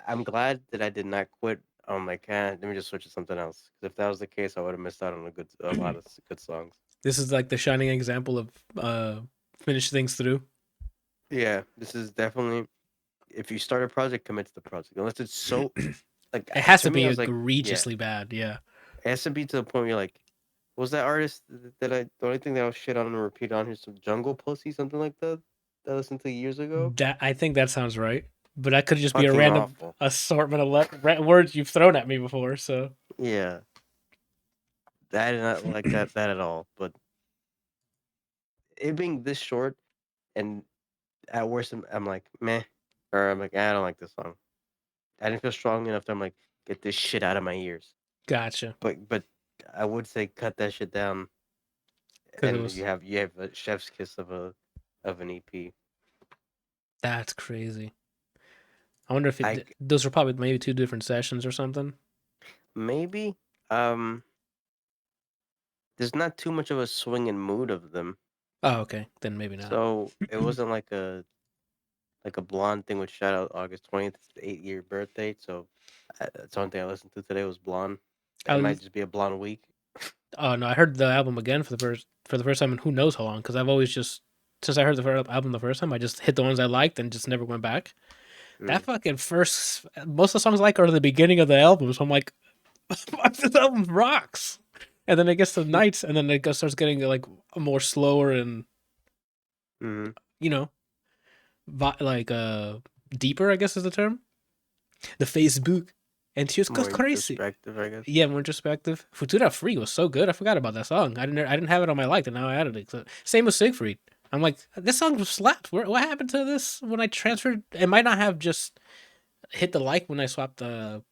I'm glad that I did not quit. I'm like, let me just switch to something else. Because if that was the case, I would have missed out on a lot of good songs.
This is like the shining example of finish things through.
Yeah, this is definitely, if you start a project, commit to the project. Unless it's so, like,
It has
to
to
me,
be
I was like, yeah,
egregiously bad. Yeah.
it has to be to the point where you're like, was that artist the only thing that I was shit on and repeat on here, some Jungle Pussy, something like that I listened to years ago?
That I think that sounds right, but that could just be a
Fucking
random
awful.
assortment of words you've thrown at me before. So
Yeah, I did not like that at all. But it being this short and at worst, I'm like, meh. Or I'm like, I don't like this song. I didn't feel strong enough that I'm like, get this shit out of my ears.
gotcha.
But I would say cut that shit down
Because it
and
was
you have a chef's kiss of an EP.
that's crazy. I wonder if
I
those are probably maybe two different sessions or something.
maybe um there's not too much of a swinging mood of them,
Oh, okay, then maybe not.
so it wasn't like a blonde thing with shout out August 20th, it's the 8-year birthday. So that's the only thing I listened to today was blonde.
I
It might
was,
just be a blonde week.
oh no, I heard the album again for the first time in who knows how long. Because I've always just since I heard the album the first time, I just hit the ones I liked and just never went back. That
Mm.
fucking first, most of the songs I like are the beginning of the album. So I'm like, this album rocks. And then it gets to nights, and then it starts getting like more slower and
Mm-hmm.
you know, like deeper. I guess is the term. The Facebook, and she was
More
crazy.
introspective, I guess.
Yeah, more introspective. Futura Free was so good. I forgot about that song. I didn't have it on my liked, and now I added it. So, same with Siegfried. I'm like, this song slapped. What happened to this when I transferred? It might not have just hit the like when I swapped the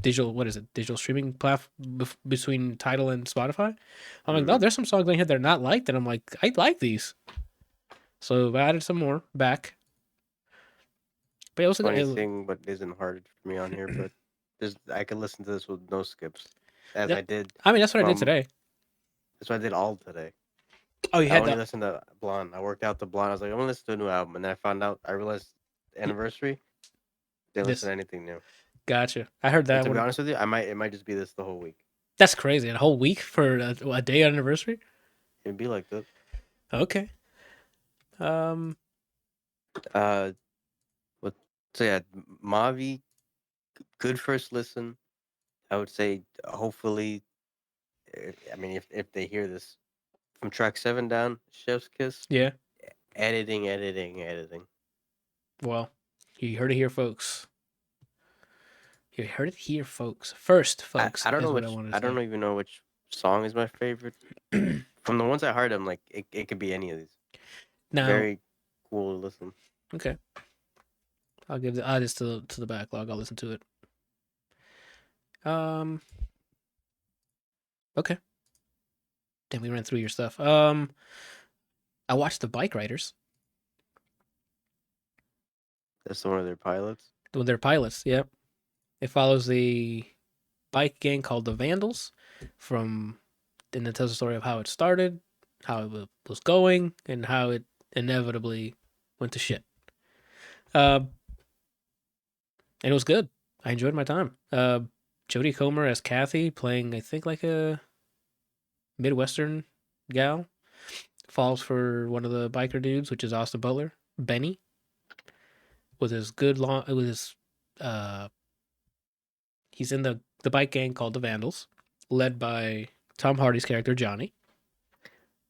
digital. What is it? Digital streaming platform between Tidal and Spotify. I'm like, no, there's some songs in here that are not liked, and I'm like, I like these. So I added some more back. But it also
Funny thing, but isn't hard for me on here. But I could listen to this with no skips, as
yeah.
I did.
I mean, that's what I did today.
That's what I did all today.
Oh, you
I
had
only
the
listened to Blonde. I worked out the Blonde. I was like, I'm gonna listen to a new album, and then I realized anniversary. Didn't listen to anything new.
Gotcha. I heard that.
And to be honest with you, it might just be this the whole week.
That's crazy. A whole week for a day anniversary.
It'd be like that.
Okay.
What? So yeah, Mavi, good first listen. I would say hopefully, I mean, if they hear this from track 7 down, Chef's Kiss.
Yeah.
Editing.
Well, you heard it here, folks. You heard it here, folks. First, folks.
I don't know
what
which.
I wanted to
I don't
say.
even know which song is my favorite. From the ones I heard, I'm like, it could be any of these.
Now,
very cool to listen.
Okay. I'll give the artist to the backlog. I'll listen to it. Okay. Then we ran through your stuff. I watched the Bikeriders.
That's one of their pilots.
When they're pilots, yep. It follows the bike gang called the Vandals and it tells the story of how it started, how it was going, and how it inevitably went to shit. And it was good. I enjoyed my time. Jodie Comer as Kathy, playing I think like a Midwestern gal, falls for one of the biker dudes, which is Austin Butler, Benny, with his he's in the bike gang called the Vandals, led by Tom Hardy's character Johnny.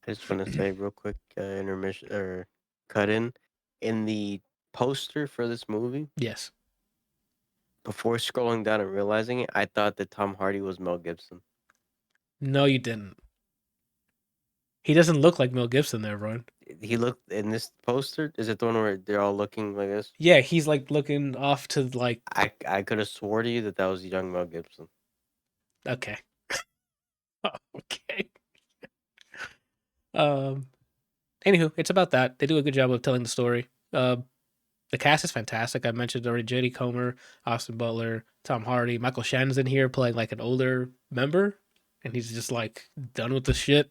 I just want to say real quick, intermission or cut in the poster for this movie.
Yes.
Before scrolling down and realizing it, I thought that Tom Hardy was Mel Gibson.
No, you didn't. He doesn't look like Mel Gibson there, Ron.
He looked in this poster. Is it the one where they're all looking like this?
Yeah, he's like looking off to like.
I could have swore to you that was young Mel Gibson.
Okay. Okay. Anywho, it's about that. They do a good job of telling the story. The cast is fantastic. I mentioned already Jodie Comer, Austin Butler, Tom Hardy, Michael Shannon's in here playing like an older member, and he's just like done with the shit.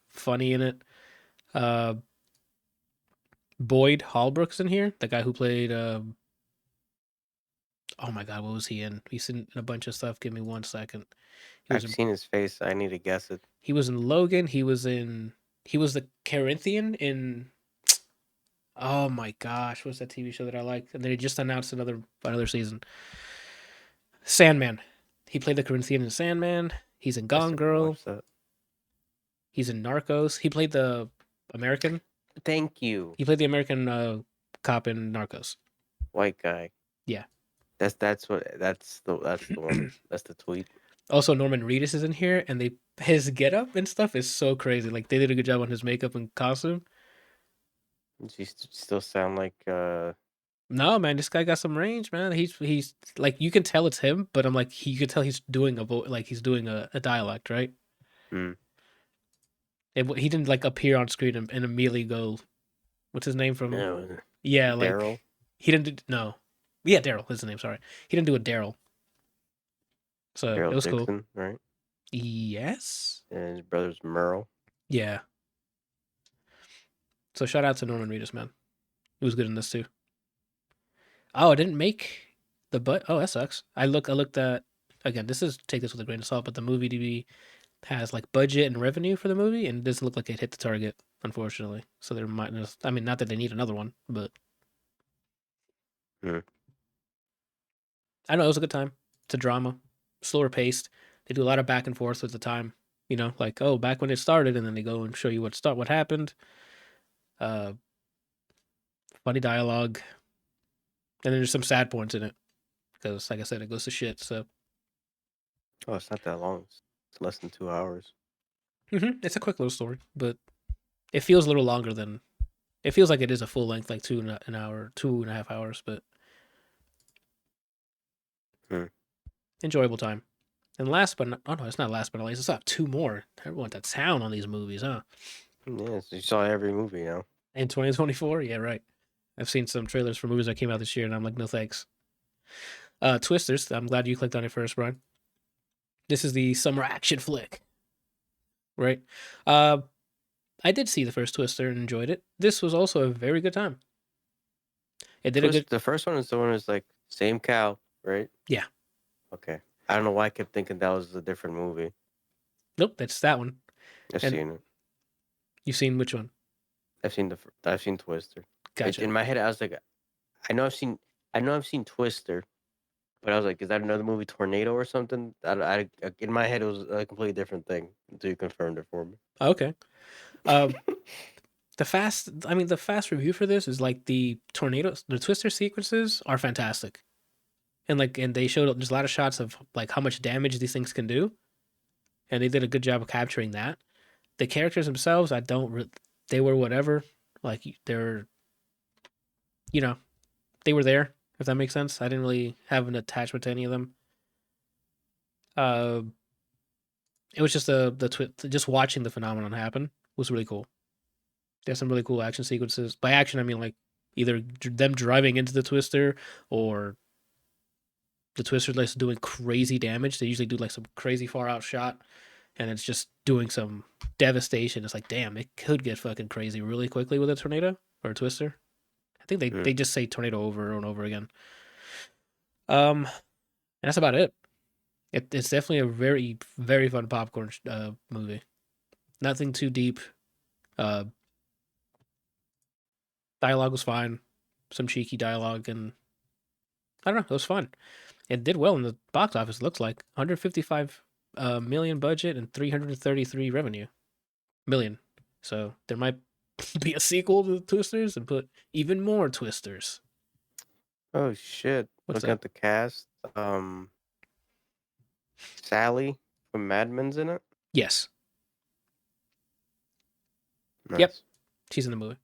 Funny in it. Boyd Holbrook's in here, the guy who played. Oh my god, what was he in? He's in a bunch of stuff. Give me 1 second.
I've seen his face. I need to guess it.
He was in Logan. He was the Corinthian in. Oh my gosh, what's that TV show that I like? And they just announced another season. Sandman. He played the Corinthian in Sandman. He's in Gone Girl. He's in Narcos. He played the American.
Thank you.
He played the American cop in Narcos.
White guy.
Yeah.
That's the one. That's the tweet.
Also, Norman Reedus is in here, and his getup and stuff is so crazy. Like they did a good job on his makeup and costume.
Does he still sound like?
No, man, this guy got some range, man. He's like you can tell it's him, but I'm like you can tell he's doing he's doing a dialect, right? He didn't like appear on screen and immediately go. What's his name from?
No,
Yeah, like
Daryl.
he didn't. No, yeah, Daryl is the name. Sorry, he didn't do a Daryl. So it
Daryl
was cool.
Dixon, right?
Yes.
And his brother's Merle.
Yeah. So shout out to Norman Reedus, man. He was good in this too. Oh, it didn't make the butt. Oh, that sucks. I looked at again. Take this with a grain of salt, but the movie DB has like budget and revenue for the movie, and it doesn't look like it hit the target, unfortunately. So there might. I mean, not that they need another one, but I don't know. It was a good time. It's a drama, slower paced. They do a lot of back and forth with the time. You know, like oh, back when it started, and then they go and show you what happened. Uh, Funny dialogue, and then there's some sad points in it because, like I said, it goes to shit. So,
it's not that long. It's less than 2 hours.
It's a quick little story, but it feels a little longer than. It feels like it is a full length, like 2.5 hours, but enjoyable time. And last but not, oh no, it's not last but not least. I still have two more. Everyone went to town on these movies, huh?
Yeah, so you saw every movie,
In 2024, yeah, right. I've seen some trailers for movies that came out this year, and I'm like, no thanks. Twisters. I'm glad you clicked on it first, Brian. This is the summer action flick, right? I did see the first Twister and enjoyed it. This was also a very good time. It did a good.
The first one is the one that's like same cow, right?
Yeah.
Okay. I don't know why I kept thinking that was a different movie.
Nope, that's that one.
I've seen it.
You've seen which one?
I've seen Twister.
Gotcha.
In my head, I was like, I know I've seen Twister, but I was like, is that another movie, Tornado or something? In my head, it was a completely different thing until you confirmed it for me.
Okay. The fast review for this is like the Twister sequences are fantastic, and they showed there's a lot of shots of like how much damage these things can do, and they did a good job of capturing that. The characters themselves, they were whatever, like they're, they were there, if that makes sense. I didn't really have an attachment to any of them. It was just just watching the phenomenon happen was really cool. There's some really cool action sequences. By action, I mean like either them driving into the Twister or the Twister like doing crazy damage. They usually do like some crazy far out shot, and it's just doing some devastation. It's like, damn, it could get fucking crazy really quickly with a tornado or a Twister. I think they just say tornado over and over again. And that's about it. It's definitely a very, very fun popcorn movie. Nothing too deep. Dialogue was fine. Some cheeky dialogue, and I don't know, it was fun. It did well in the box office, it looks like. 155 million budget and 333 revenue. Million. So there might be a sequel to Twisters and put even more Twisters.
Oh shit.
What's
Look at the cast. Sally from Mad Men's in it?
Yes.
Nice.
Yep. She's in the movie.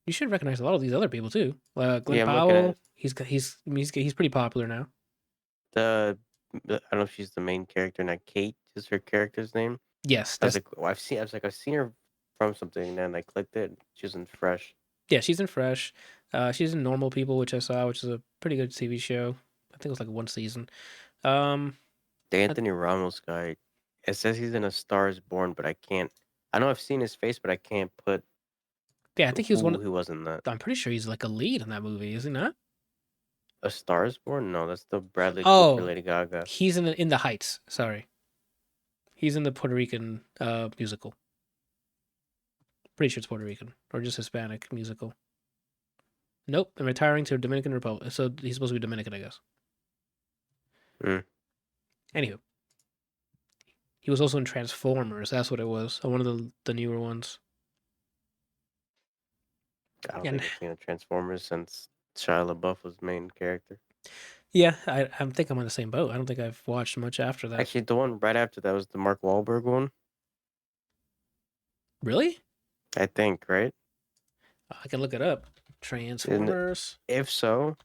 You should recognize a lot of these other people too. Glenn Powell. He's pretty popular now.
I don't know if she's the main character. Not Kate is her character's name.
Yes,
I was like, I've seen her from something, and then I clicked it. She's in Fresh.
Yeah, she's in Fresh. She's in Normal People, which I saw, which is a pretty good TV show. I think it was like one season.
The Anthony Ramos guy. It says he's in A Star Is Born, but I can't. I know I've seen his face, but I can't put.
Yeah, I think he was one.
He wasn't that.
I'm pretty sure he's like a lead in that movie, is he not?
A Star Is Born? No, that's the Bradley Cooper, Lady Gaga.
He's in the Heights. Sorry, he's in the Puerto Rican musical. Pretty sure it's Puerto Rican or just Hispanic musical. Nope, I'm retiring to Dominican Republic, so he's supposed to be Dominican, I guess. Anywho, he was also in Transformers. That's what it was. One of the newer ones.
I don't think I've seen a Transformers since Shia LaBeouf was main character.
Yeah, I think I'm on the same boat. I don't think I've watched much after that.
Actually, the one right after that was the Mark Wahlberg one.
Really?
I think, right?
I can look it up. Transformers.
If so,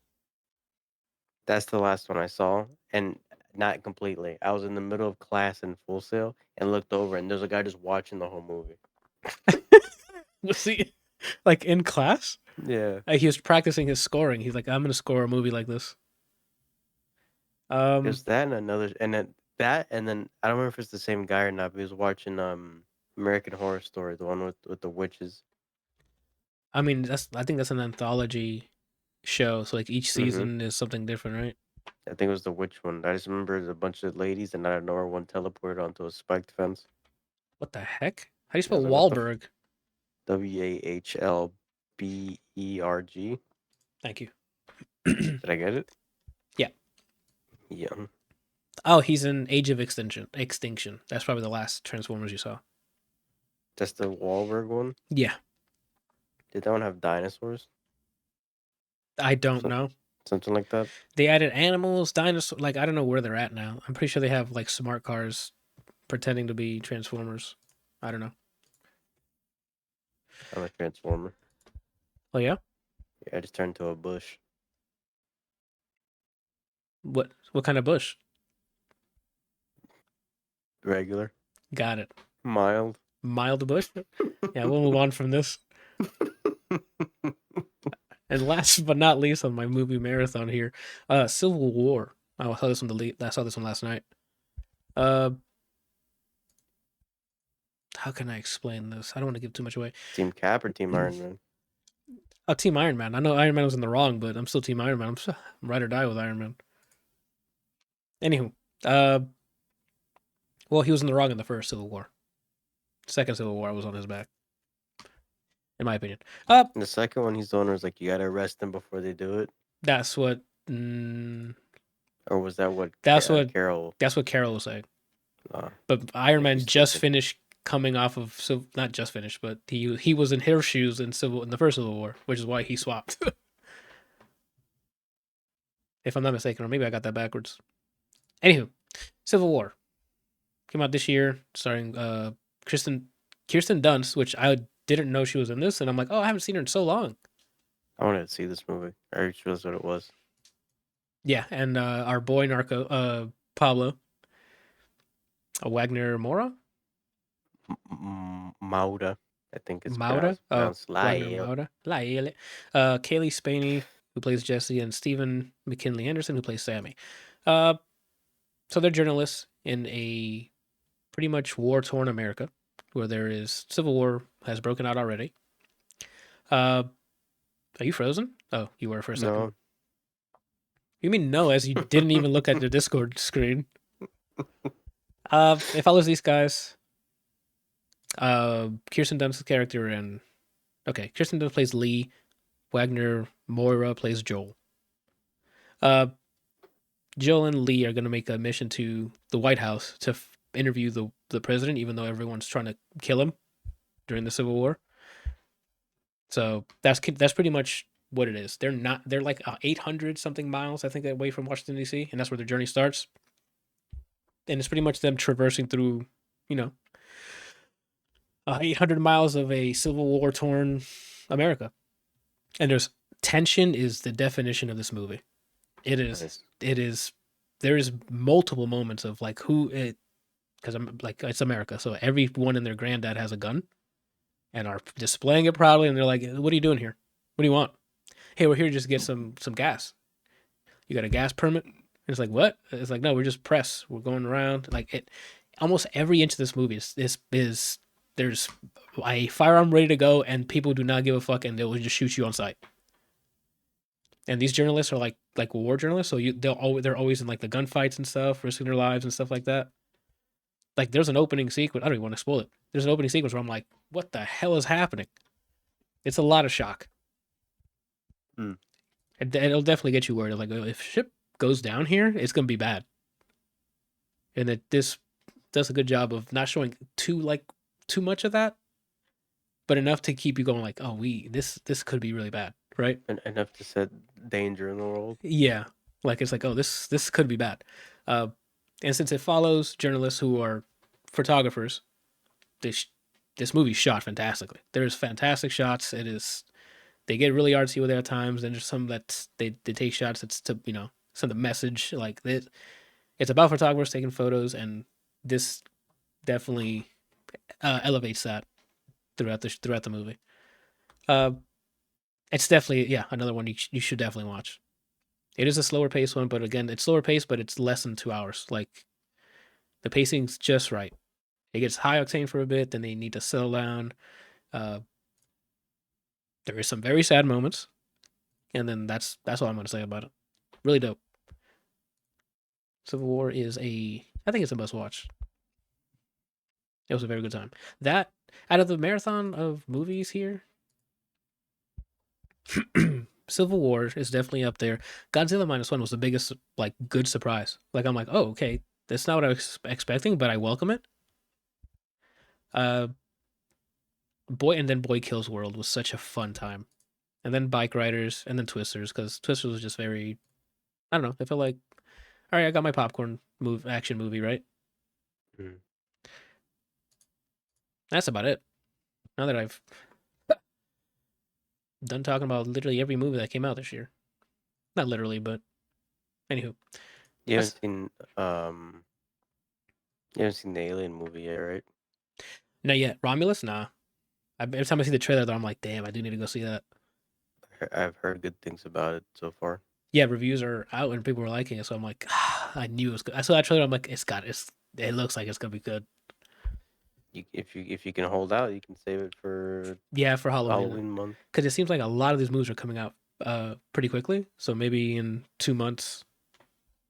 that's the last one I saw. And not completely. I was in the middle of class in Full Sail and looked over, and there's a guy just watching the whole movie.
Was he like in class?
Yeah.
He was practicing his scoring. He's like, I'm gonna score a movie like this.
There's that and another, and then that, and then I don't remember if it's the same guy or not. But he was watching American Horror Story, the one with the witches.
I mean, I think that's an anthology show, so like each
Mm-hmm.
season is something different, right?
I think it was the witch one. I just remember there's a bunch of ladies, and out of nowhere, one teleported onto a spiked fence.
What the heck? How do you
I
spell
was like, what the
Wahlberg?
Wahlberg.
Thank you.
Did I get it?
Yeah.
Yeah.
Oh, he's in Age of Extinction. That's probably the last Transformers you saw.
That's the Wahlberg one?
Yeah.
Did that one have dinosaurs?
I don't know.
Something like that?
They added animals, dinosaurs. Like, I don't know where they're at now. I'm pretty sure they have, like, smart cars pretending to be Transformers. I don't know.
I'm a Transformer.
Oh, yeah?
Yeah, I just turned into a bush.
What kind of bush?
Regular.
Got it.
Mild.
Mild bush? Yeah, we'll move on from this. And last but not least on my movie marathon here, Civil War. I saw this one last night. How can I explain this? I don't want to give too much away.
Team Cap or Team Iron Man?
Oh, Team Iron Man. I know Iron Man was in the wrong, but I'm still Team Iron Man. I'm ride or die with Iron Man. Anywho, well, he was in the wrong in the first Civil War. Second Civil War, I was on his back. In my opinion.
In the second one, he's the one who's like, you gotta arrest them before they do it.
That's what.
Or was that what?
Carol. That's what Carol was saying. But Iron Man just finished coming off of, so not just finished, but he was in her shoes in the first Civil War, which is why he swapped. If I'm not mistaken, or maybe I got that backwards. Anywho, Civil War came out this year, starring Kirsten Dunst, which I didn't know she was in this, and I'm like, oh, I haven't seen her in so long.
I wanted to see this movie. I already chose what it was.
Yeah, and our boy Narco, Pablo, Wagner Moura?
Mauda, I think it's
Mauda?
pronounced
Mauda. Kaylee Spaney, who plays Jesse, and Stephen McKinley Anderson, who plays Sammy. So they're journalists in a pretty much war-torn America, where there is civil war has broken out already. Are you frozen? Oh, you were for a second.
No.
You mean no, as you didn't even look at the Discord screen. It follows these guys. Kirsten Dunst's character Kirsten Dunst plays Lee. Wagner Moira plays Joel. Joel and Lee are going to make a mission to the White House to interview the president, even though everyone's trying to kill him during the Civil War. So that's pretty much what it is. They're like 800 something miles, I think, away from Washington, D.C., and that's where their journey starts. And it's pretty much them traversing through, 800 miles of a Civil War torn America. And tension is the definition of this movie. It is. There is multiple moments of like because I'm like, it's America, so everyone and their granddad has a gun and are displaying it proudly, and they're like, what are you doing here? What do you want? Hey, we're here to just get some gas. You got a gas permit? And it's like, what? It's like, no, we're just press. We're going around. Like, it almost every inch of this movie is there's a firearm ready to go, and people do not give a fuck, and they'll just shoot you on sight. And these journalists are like war journalists, so they're always in like the gunfights and stuff, risking their lives and stuff like that. Like, there's an opening sequence. I don't even want to spoil it. There's an opening sequence where I'm like, what the hell is happening? It's a lot of shock. It'll definitely get you worried. Like, if ship goes down here, it's gonna be bad. And this does a good job of not showing too much of that, but enough to keep you going. Like, oh, this could be really bad, right?
And enough to set danger in the world.
Yeah, like it's like, oh, this could be bad. And since it follows journalists who are photographers, this movie's shot fantastically. There's fantastic shots. They get really artsy with it at times, and there's some that they take shots that's to send a message like this. It's about photographers taking photos, and this definitely elevates that throughout the movie. It's definitely another one you should definitely watch. It is a slower paced one, but again, it's slower paced, but it's less than 2 hours. Like the pacing's just right. It gets high octane for a bit, then they need to settle down. There is some very sad moments, and then that's all I'm gonna say about it. Really dope. Civil War I think it's a must watch. It was a very good time. That out of the marathon of movies here, Civil War is definitely up there. Godzilla Minus One was the biggest like good surprise. Like I'm like, oh okay, that's not what I was expecting, but I welcome it. Boy Kills World was such a fun time, and then Bikeriders, and then Twisters, because Twisters was just very, I don't know. I felt like, all right, I got my popcorn action movie, right?
Mm.
That's about it. Now that I've done talking about literally every movie that came out this year, not literally, but anywho,
You haven't seen the Alien movie yet, right?
not yet. Romulus, nah. Every time I see the trailer, though, I'm like, damn, I do need to go see that.
I've heard good things about it so far.
Yeah, reviews are out and people were liking it, so I'm like, I knew it was good. I saw that trailer, I'm like, it looks like it's gonna be good.
If you can hold out, you can save it for
for Halloween
month.
Because it seems like a lot of these movies are coming out pretty quickly. So maybe in 2 months,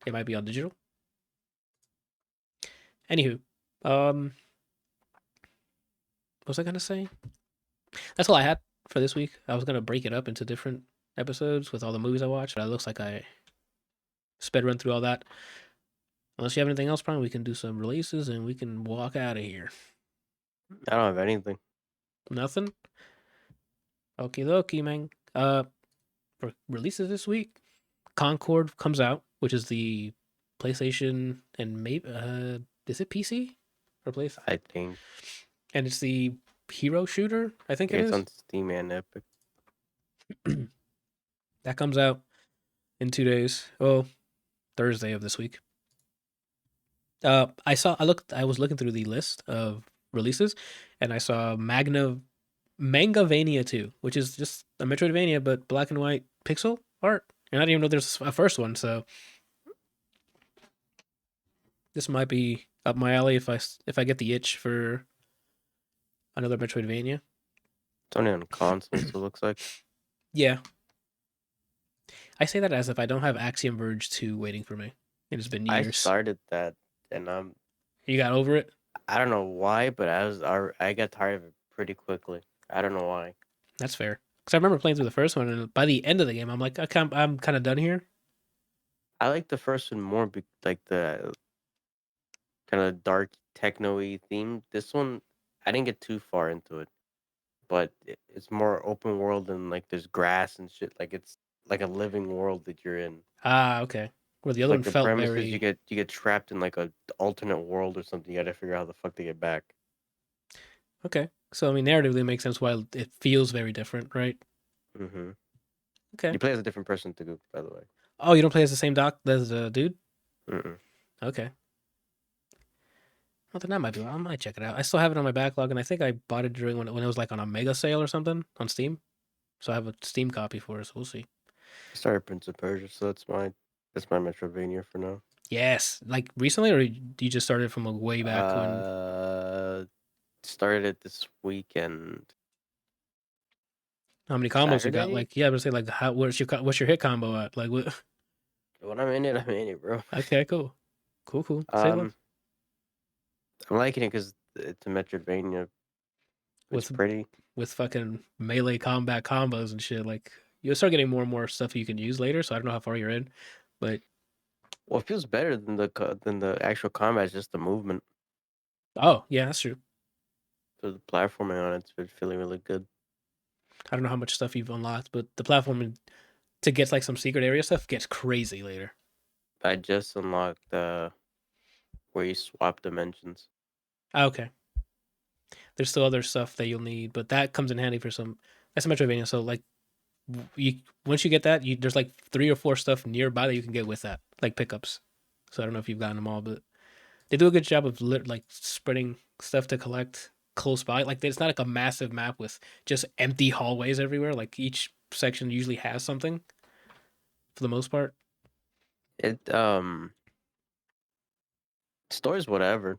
it might be on digital. Anywho, what was I gonna say? That's all I had for this week. I was gonna break it up into different episodes with all the movies I watched, but it looks like I sped run through all that. Unless you have anything else, probably we can do some releases and we can walk out of here.
I don't have anything.
Nothing? Okie dokie, man. For releases this week, Concord comes out, which is the PlayStation and maybe is it PC or PlayStation?
I think.
And it's the hero shooter. I think it is.
It's on Steam and Epic.
That comes out in 2 days. Oh, Thursday of this week. I was looking through the list of releases, and I saw Mangavania 2, which is just a Metroidvania but black and white pixel art. And I didn't even know there's a first one, so this might be up my alley if I get the itch for another Metroidvania.
It's only on consoles, it looks like.
Yeah. I say that as if I don't have Axiom Verge 2 waiting for me. It has been years.
I started that, and
You got over it?
I don't know why, but I got tired of it pretty quickly. I don't know why.
That's fair. Because I remember playing through the first one, and by the end of the game, I'm like, I'm kind of done here.
I like the first one more, like the kind of dark techno-y theme. This one, I didn't get too far into it, but it's more open world and like there's grass and shit. Like it's like a living world that you're in.
Ah, okay. Where the other one felt
premise
very.
Is you get trapped in like a alternate world or something. You got to figure out how the fuck to get back.
Okay, so I mean, narratively, it makes sense why it feels very different, right?
Mm-hmm.
Okay.
You play as a different person too, by the way.
Oh, you don't play as the same as the dude?
Mm-mm.
Okay. Well, then that might be. I might check it out. I still have it on my backlog, and I think I bought it during when it was like on a mega sale or something on Steam. So I have a Steam copy for it. So we'll see.
I started Prince of Persia, so that's my Metroidvania for now.
Yes, like recently, or you just started from like way back
when? Started it this weekend.
How many combos Saturday? You got? Like, yeah, I would say like, what's your hit combo at? Like, what?
When I'm in it, bro.
Okay, cool.
I'm liking it because it's a Metroidvania. It's pretty
with fucking melee combat combos and shit. Like, you'll start getting more and more stuff you can use later. So I don't know how far you're in, but
it feels better than the actual combat. It's just the movement.
Oh yeah, that's true.
So the platforming on it's feeling really good.
I don't know how much stuff you've unlocked, but the platforming to get like some secret area stuff gets crazy later.
I just unlocked where you swap dimensions.
Okay. There's still other stuff that you'll need, but that comes in handy for some. That's a Metroidvania, so like, once you get that, there's like 3 or 4 stuff nearby that you can get with that, like pickups. So I don't know if you've gotten them all, but they do a good job of like spreading stuff to collect close by. Like it's not like a massive map with just empty hallways everywhere. Like each section usually has something for the most part.
It stories whatever.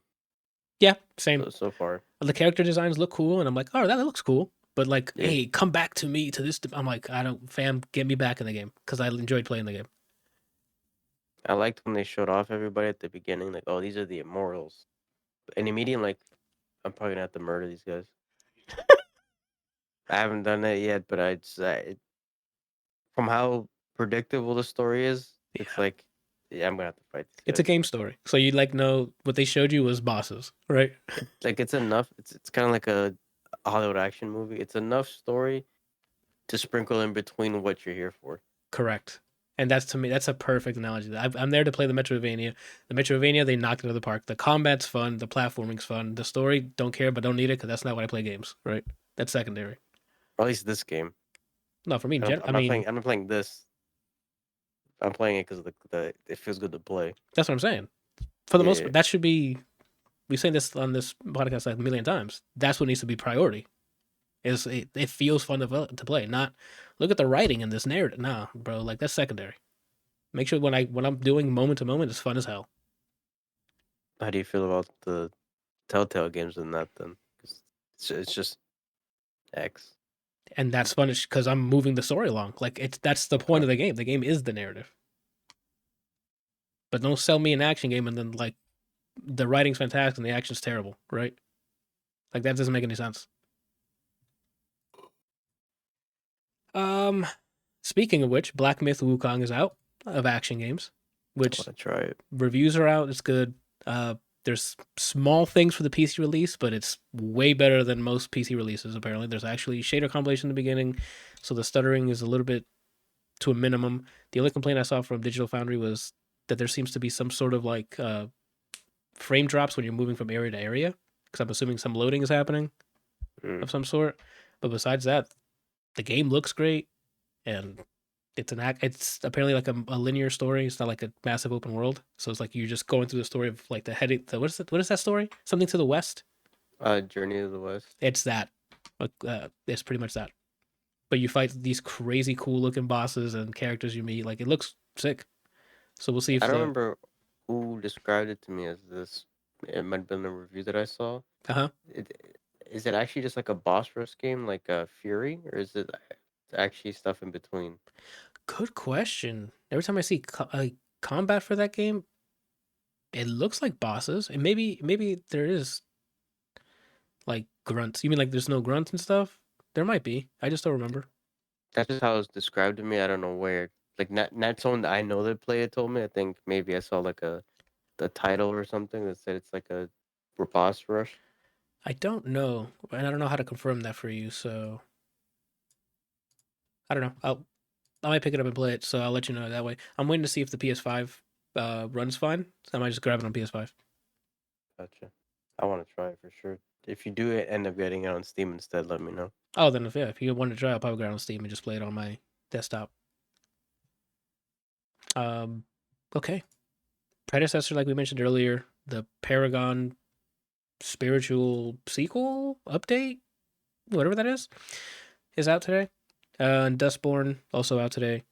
Yeah, same.
So far.
The character designs look cool, and I'm like, oh, that looks cool. But like,
Yeah.
hey, come back to me to this. I'm like, I don't, fam, get me back in the game because I enjoyed playing the game.
I liked when they showed off everybody at the beginning, like, oh, these are the immortals, and immediately like, I'm probably gonna have to murder these guys. I haven't done that yet, but from how predictable the story is, it's
Yeah.
like, yeah, I'm gonna have to fight these
It's a
guys.
game story, so you like know what they showed you was bosses, right?
Like it's enough. It's kind of like a Hollywood action movie. It's enough story to sprinkle in between what you're here for.
Correct. And that's to me, that's a perfect analogy. I'm there to play the Metroidvania. The Metroidvania, they knocked it out of the park. The combat's fun. The platforming's fun. The story, don't care, but don't need it because that's not what I play games, right? That's secondary.
Or at least this game.
No, for me,
I'm not playing. I'm not playing this. I'm playing it because the it feels good to play.
That's what I'm saying. For the most
Yeah.
part, that should be. We say this on this podcast like a million times. That's what needs to be priority. Is it feels fun to play? Not look at the writing in this narrative. Nah, bro, like that's secondary. Make sure when I'm doing moment to moment, it's fun as hell.
How do you feel about the Telltale games in that then? 'Cause it's just X.
And that's fun because I'm moving the story along. Like that's the point of the game. The game is the narrative. But don't sell me an action game and then like the writing's fantastic and the action's terrible, right? Like that doesn't make any sense. Speaking of which, Black Myth Wukong is out of action games, which
I want to try it.
Reviews are out. It's good. There's small things for the PC release, but it's way better than most PC releases. Apparently, there's actually shader compilation in the beginning, so the stuttering is a little bit to a minimum. The only complaint I saw from Digital Foundry was that there seems to be some sort of like frame drops when you're moving from area to area, because I'm assuming some loading is happening of some sort. But besides that, the game looks great, and it's apparently like a linear story. It's not like a massive open world. So it's like you're just going through the story of like what is that story? Something to the West?
Journey to the West.
It's that. It's pretty much that. But you fight these crazy cool looking bosses and characters you meet. Like it looks sick. So we'll see if
I don't remember who described it to me as this. It might have been a review that I saw. Is it actually just like a boss rush game, like Fury, or is it actually stuff in between?
Good question. Every time I see combat for that game, it looks like bosses, and maybe there is like grunts. You mean like there's no grunts and stuff? There might be. I just don't remember.
That's just how it was described to me. I don't know where. Like not someone that I know that played it told me. I think maybe I saw like the title or something that said it's like a boss rush.
I don't know, and I don't know how to confirm that for you. So I don't know. I might pick it up and play it. So I'll let you know that way. I'm waiting to see if the PS5 runs fine. So I might just grab it on PS5.
Gotcha. I want to try it for sure. If you do end up getting it on Steam instead, let me know.
Oh, then if you want to try, I'll probably grab it on Steam and just play it on my desktop. Okay. Predecessor, like we mentioned earlier, the Paragon spiritual sequel update, whatever that is out today. And Dustborn also out today.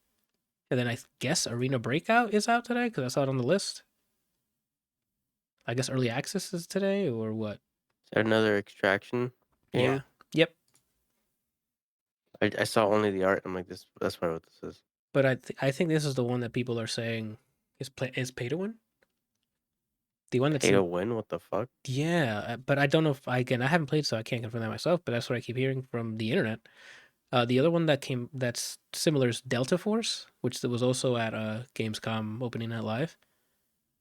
And then I guess Arena Breakout is out today because I saw it on the list. I guess Early Access is today or what?
Is that another Extraction game?
Yeah. Yep.
I saw only the art. I'm like, that's probably what this is.
But I think this is the one that people are saying is pay to win. The one that's
pay to win. What the fuck?
Yeah, but I don't know if I haven't played, so I can't confirm that myself. But that's what I keep hearing from the internet. The other one that's similar is Delta Force, which was also at Gamescom Opening Night Live,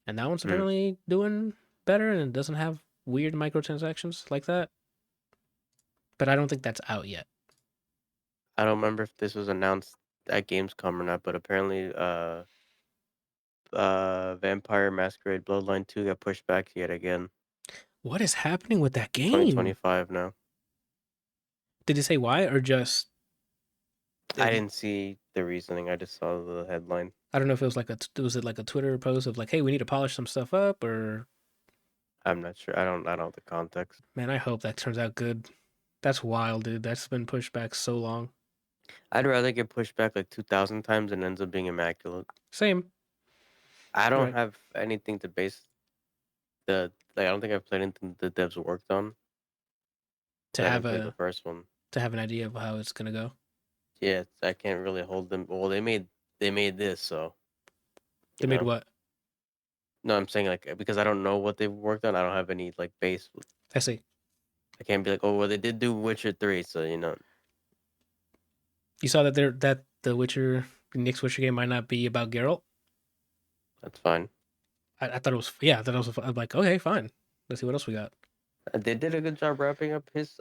and that one's apparently doing better and it doesn't have weird microtransactions like that. But I don't think that's out yet.
I don't remember if this was announced at Gamescom or not, but apparently, Vampire Masquerade Bloodline 2 got pushed back yet again.
What is happening with that game?
2025 now.
Did it say why or just?
I didn't see the reasoning. I just saw the headline.
I don't know if it was was it like a Twitter post of like, hey, we need to polish some stuff up, or
I'm not sure. I don't know the context.
man, I hope that turns out good. That's wild, dude. That's been pushed back so long.
I'd rather get pushed back like 2,000 times and ends up being immaculate.
Same.
I don't
Right.
have anything to base I don't think I've played anything the devs worked on.
To
I
have
haven't played the first one.
an idea of how it's gonna go.
Yeah, I can't really hold them. Well, they made this, so
They made what?
No, I'm saying like because I don't know what they've worked on. I don't have any like base.
I see.
I can't be like, oh well, they did do Witcher 3, so
You saw that the next Witcher game might not be about Geralt.
That's fine.
I thought it was. Yeah, I thought it was. I'm like, okay, fine. Let's see what else we got.
They did a good job wrapping up his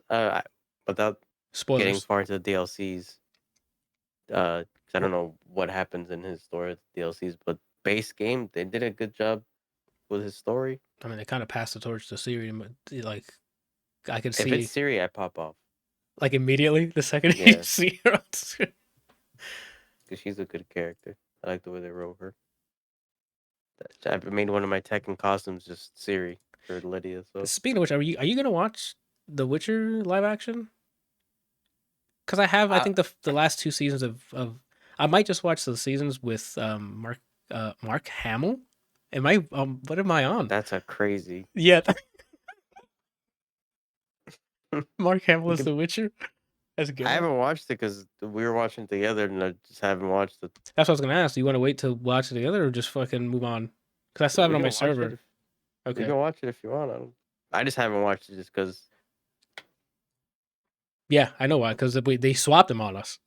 without
Spoilers.
getting far into the DLCs. 'Cause I don't know what happens in his story with DLCs, but base game they did a good job with his story.
I mean, they kind of passed the torch to Siri. Like, I could see
if it's Siri, I pop off.
Like immediately the second you see her on screen.
Because she's a good character. I like the way they wrote her. I made one of my Tekken costumes just Siri for Lydia. So
speaking of which, are you gonna watch The Witcher live action? Because I think the last 2 seasons of I might just watch the seasons with Mark Hamill. Am I what am I on?
That's a crazy.
Yeah. Mark Hamill is The Witcher.
I haven't watched it because we were watching together, and I just haven't watched it.
That's what I was gonna ask. Do you want to wait to watch it together, or just fucking move on? Because I still have it on my server.
Okay, you can watch it if you want. I just haven't watched it just because.
Yeah, I know why. Because they swapped them on us,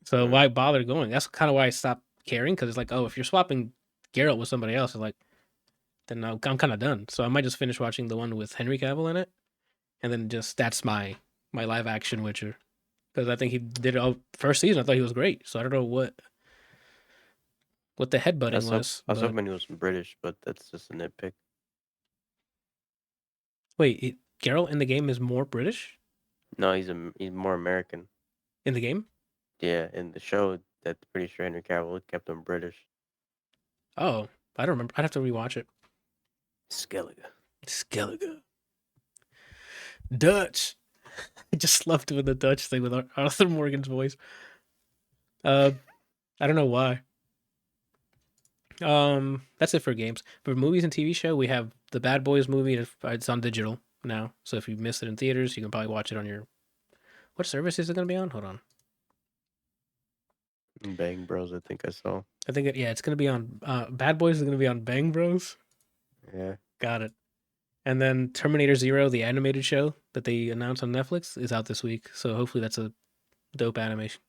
so why bother going? That's kind of why I stopped caring. Because it's like, oh, if you're swapping Geralt with somebody else, it's like, then I'm kind of done. So I might just finish watching the one with Henry Cavill in it, and then that's my live action Witcher. Because I think he did it all first season. I thought he was great. So I don't know what the headbutting was.
I was hoping he was British, but that's just a nitpick.
Wait, Geralt in the game is more British?
No, he's more American.
In the game?
Yeah, in the show, that's pretty sure Henry Cavill kept him British.
Oh, I don't remember. I'd have to rewatch it.
Skellige.
Dutch. I just love doing the Dutch thing with Arthur Morgan's voice. I don't know why. That's it for games. For movies and TV show, we have the Bad Boys movie. It's on digital now, so if you missed it in theaters, you can probably watch it on your. What service is it going to be on? Hold on.
Bang Bros, I think I saw.
I think it's going to be on. Bad Boys is going to be on Bang Bros.
Yeah,
got it. And then Terminator Zero, the animated show that they announced on Netflix, is out this week. So hopefully that's a dope animation.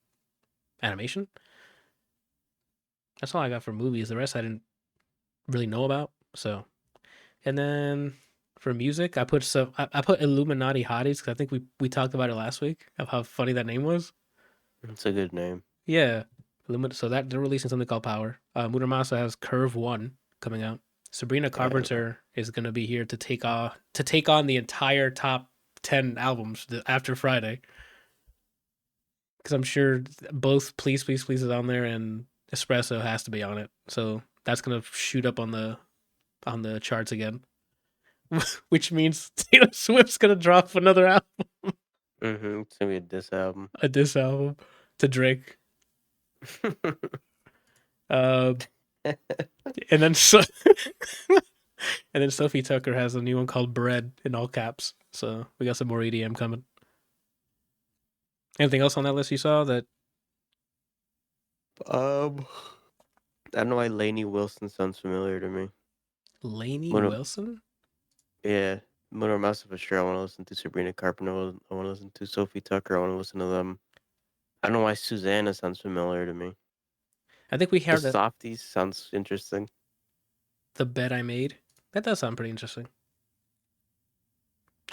That's all I got for movies. The rest I didn't really know about. So, and then for music, I put Illuminati Hotties because I think we talked about it last week of how funny that name was.
It's a good name.
Yeah, so that they're releasing something called Power. Muramasa has Curve 1 coming out. Sabrina Carpenter is going to be here to take on the entire top 10 albums after Friday. Because I'm sure both Please Please Please is on there and Espresso has to be on it. So that's going to shoot up on the charts again. Which means Taylor Swift's going to drop another album.
It's going to be a diss album.
A diss album to Drake. And then Sophie Tucker has a new one called Bread in all caps. So we got some more EDM coming. Anything else on that list you saw that?
I don't know why Lainey Wilson sounds familiar to me.
Lainey Wilson?
Yeah. Motor Mouse for sure. I want to listen to Sabrina Carpenter. I want to listen to Sophie Tucker. I want to listen to them. I don't know why Susanna sounds familiar to me.
I think we heard
the Softies sounds interesting.
The Bed I Made. That does sound pretty interesting.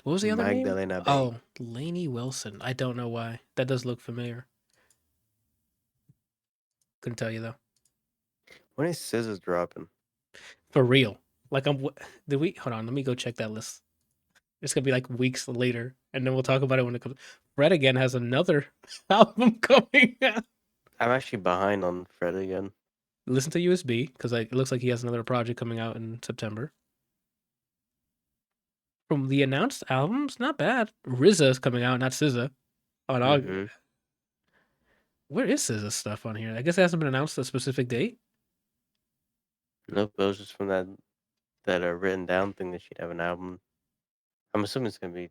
What was the other
Magdalena
name? Oh, Lainey Wilson. I don't know why. That does look familiar. Couldn't tell you though.
When is Scissors dropping?
For real. Like hold on, let me go check that list. It's gonna be like weeks later, and then we'll talk about it when it comes. Fred Again has another album coming out.
I'm actually behind on Fred Again.
Listen to USB because it looks like he has another project coming out in September. From the announced albums, not bad. RZA is coming out, not SZA. On August. Where is SZA's stuff on here? I guess it hasn't been announced a specific date.
Nope, it was just from that written down thing that she'd have an album. I'm assuming it's gonna be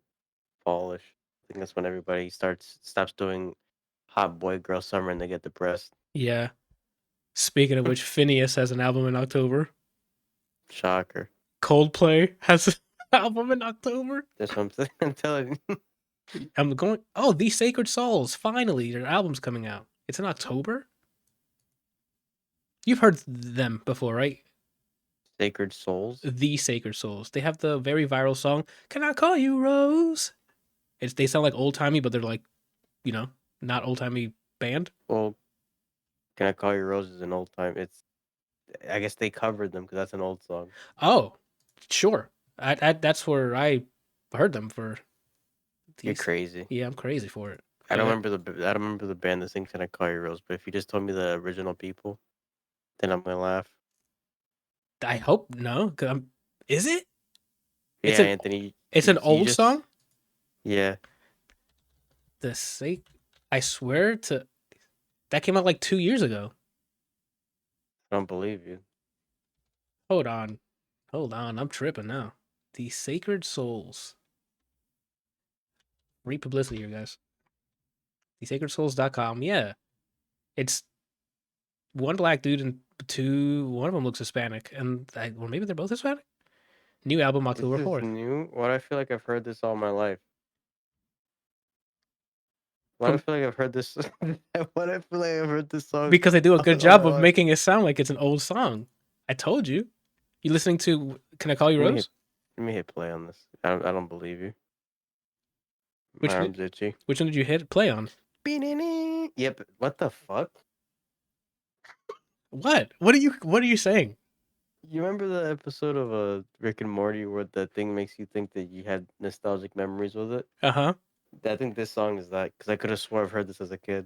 fallish. I think that's when everybody stops doing hot boy girl summer and they get depressed.
Yeah. Speaking of which, Phineas has an album in October.
Shocker.
Coldplay has an album in October.
That's what I'm saying. I'm telling you.
I'm going. Oh, These Sacred Souls. Finally, their album's coming out. It's in October. You've heard them before, right?
Sacred Souls.
The Sacred Souls. They have the very viral song "Can I Call You Rose?" They sound like old timey, but they're like, not old timey band.
Well, Can I Call You Rose is an old time. I guess they covered them because that's an old song.
Oh, sure. That's where I heard them for.
You're crazy.
Yeah, I'm crazy for it.
I don't remember the band that sings "Can I Call You Rose," but if you just told me the original people, then I'm gonna laugh.
I hope no. Is it?
Yeah, Anthony.
It's an old song.
Yeah.
I swear to. That came out like 2 years ago.
I don't believe you.
Hold on. I'm tripping now. The Sacred Souls. Free publicity here, guys. TheSacredSouls.com. Yeah. It's one black dude and one of them looks Hispanic. And maybe they're both Hispanic? New album October 4th.
New? Why do I feel like I've heard this all my life? Why do I feel like I've heard this? Why do I feel like I've heard this song?
Because they do a good job of making it sound like it's an old song. I told you. You listening to Can I Call You Rose?
Let me hit play on this. I don't believe you.
My arm's itchy. Which one did you hit play on?
Yep. What the fuck?
What? What are you saying?
You remember the episode of Rick and Morty where the thing makes you think that you had nostalgic memories with it?
Uh-huh.
I think this song is that because I could have swore I've heard this as a kid.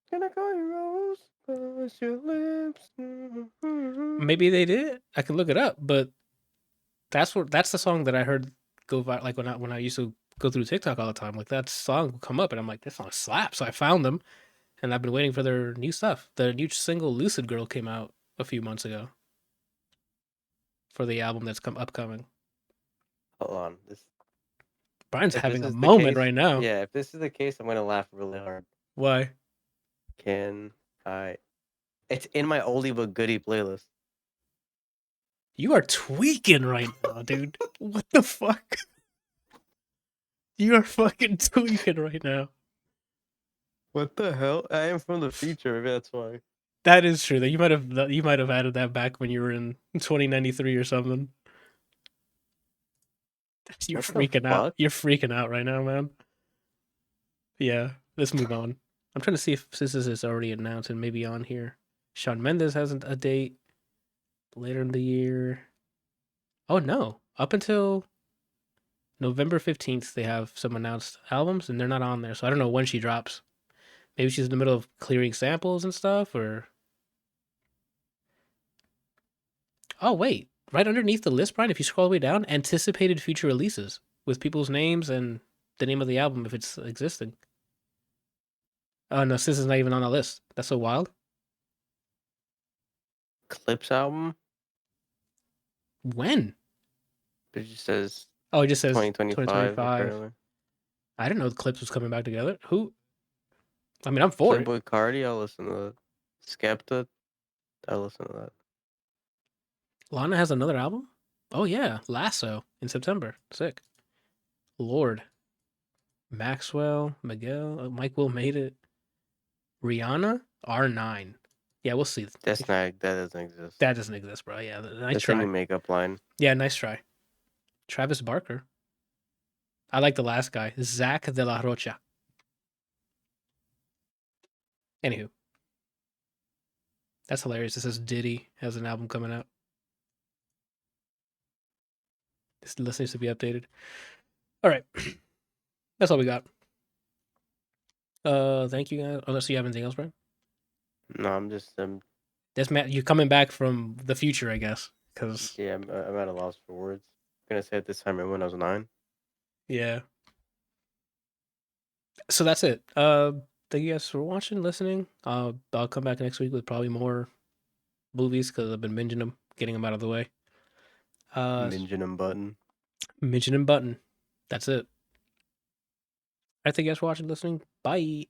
Can I call you Rose? Cause your lips.
Maybe they did. I can look it up, but that's the song that I heard go like when I used to go through TikTok all the time. Like that song would come up, and I'm like, this song slaps. So I found them, and I've been waiting for their new stuff. The new single "Lucid Girl" came out a few months ago for the album that's upcoming.
Hold on,
Brian's having a moment right now.
Yeah, if this is the case, I'm gonna laugh really hard.
Why?
Can I? It's in my oldie but goodie playlist.
You are tweaking right now, dude. What the fuck? You are fucking tweaking right now.
What the hell? I am from the future. Maybe that's why.
That is true. That you might have added that back when you were in 2093 or something. You're freaking out. You're freaking out right now, man. Yeah, let's move on. I'm trying to see if this is already announced and maybe on here. Shawn Mendes has a date later in the year. Oh no, up until November 15th, they have some announced albums and they're not on there. So I don't know when she drops. Maybe she's in the middle of clearing samples and stuff, or... Oh, wait. Right underneath the list, Brian, if you scroll all the way down, anticipated future releases with people's names and the name of the album if it's existing. Oh, no, this is not even on the list. That's so wild.
Clips album?
When?
It just says...
Oh, it just says
2025.
I didn't know the Clips was coming back together. Who? I mean, I'm for
Playboy Cardi, I'll listen to that. Skepta, I'll listen to that.
Lana has another album? Oh, yeah. Lasso in September. Sick. Lord. Maxwell, Miguel, Mike Will made it. Rihanna, R9. Yeah, we'll see.
That doesn't exist.
That doesn't exist, bro. Yeah, nice
That's
try.
a new makeup line.
Yeah, nice try. Travis Barker. I like the last guy, Zach de la Rocha. Anywho. That's hilarious. It says Diddy has an album coming out. This list needs to be updated. All right. That's all we got. Thank you guys. Unless you have anything else, Brian?
No, I'm
This man, you're coming back from the future, I guess. Cause
Yeah, I'm at a loss for words. I'm gonna say at this time when I was 9.
yeah. So that's it. Thank you guys for watching, listening. I'll come back next week with probably more movies because I've been binging them, getting them out of the way.
Minjin button.
Mention and button. That's it. I thank you guys for watching, listening. Bye.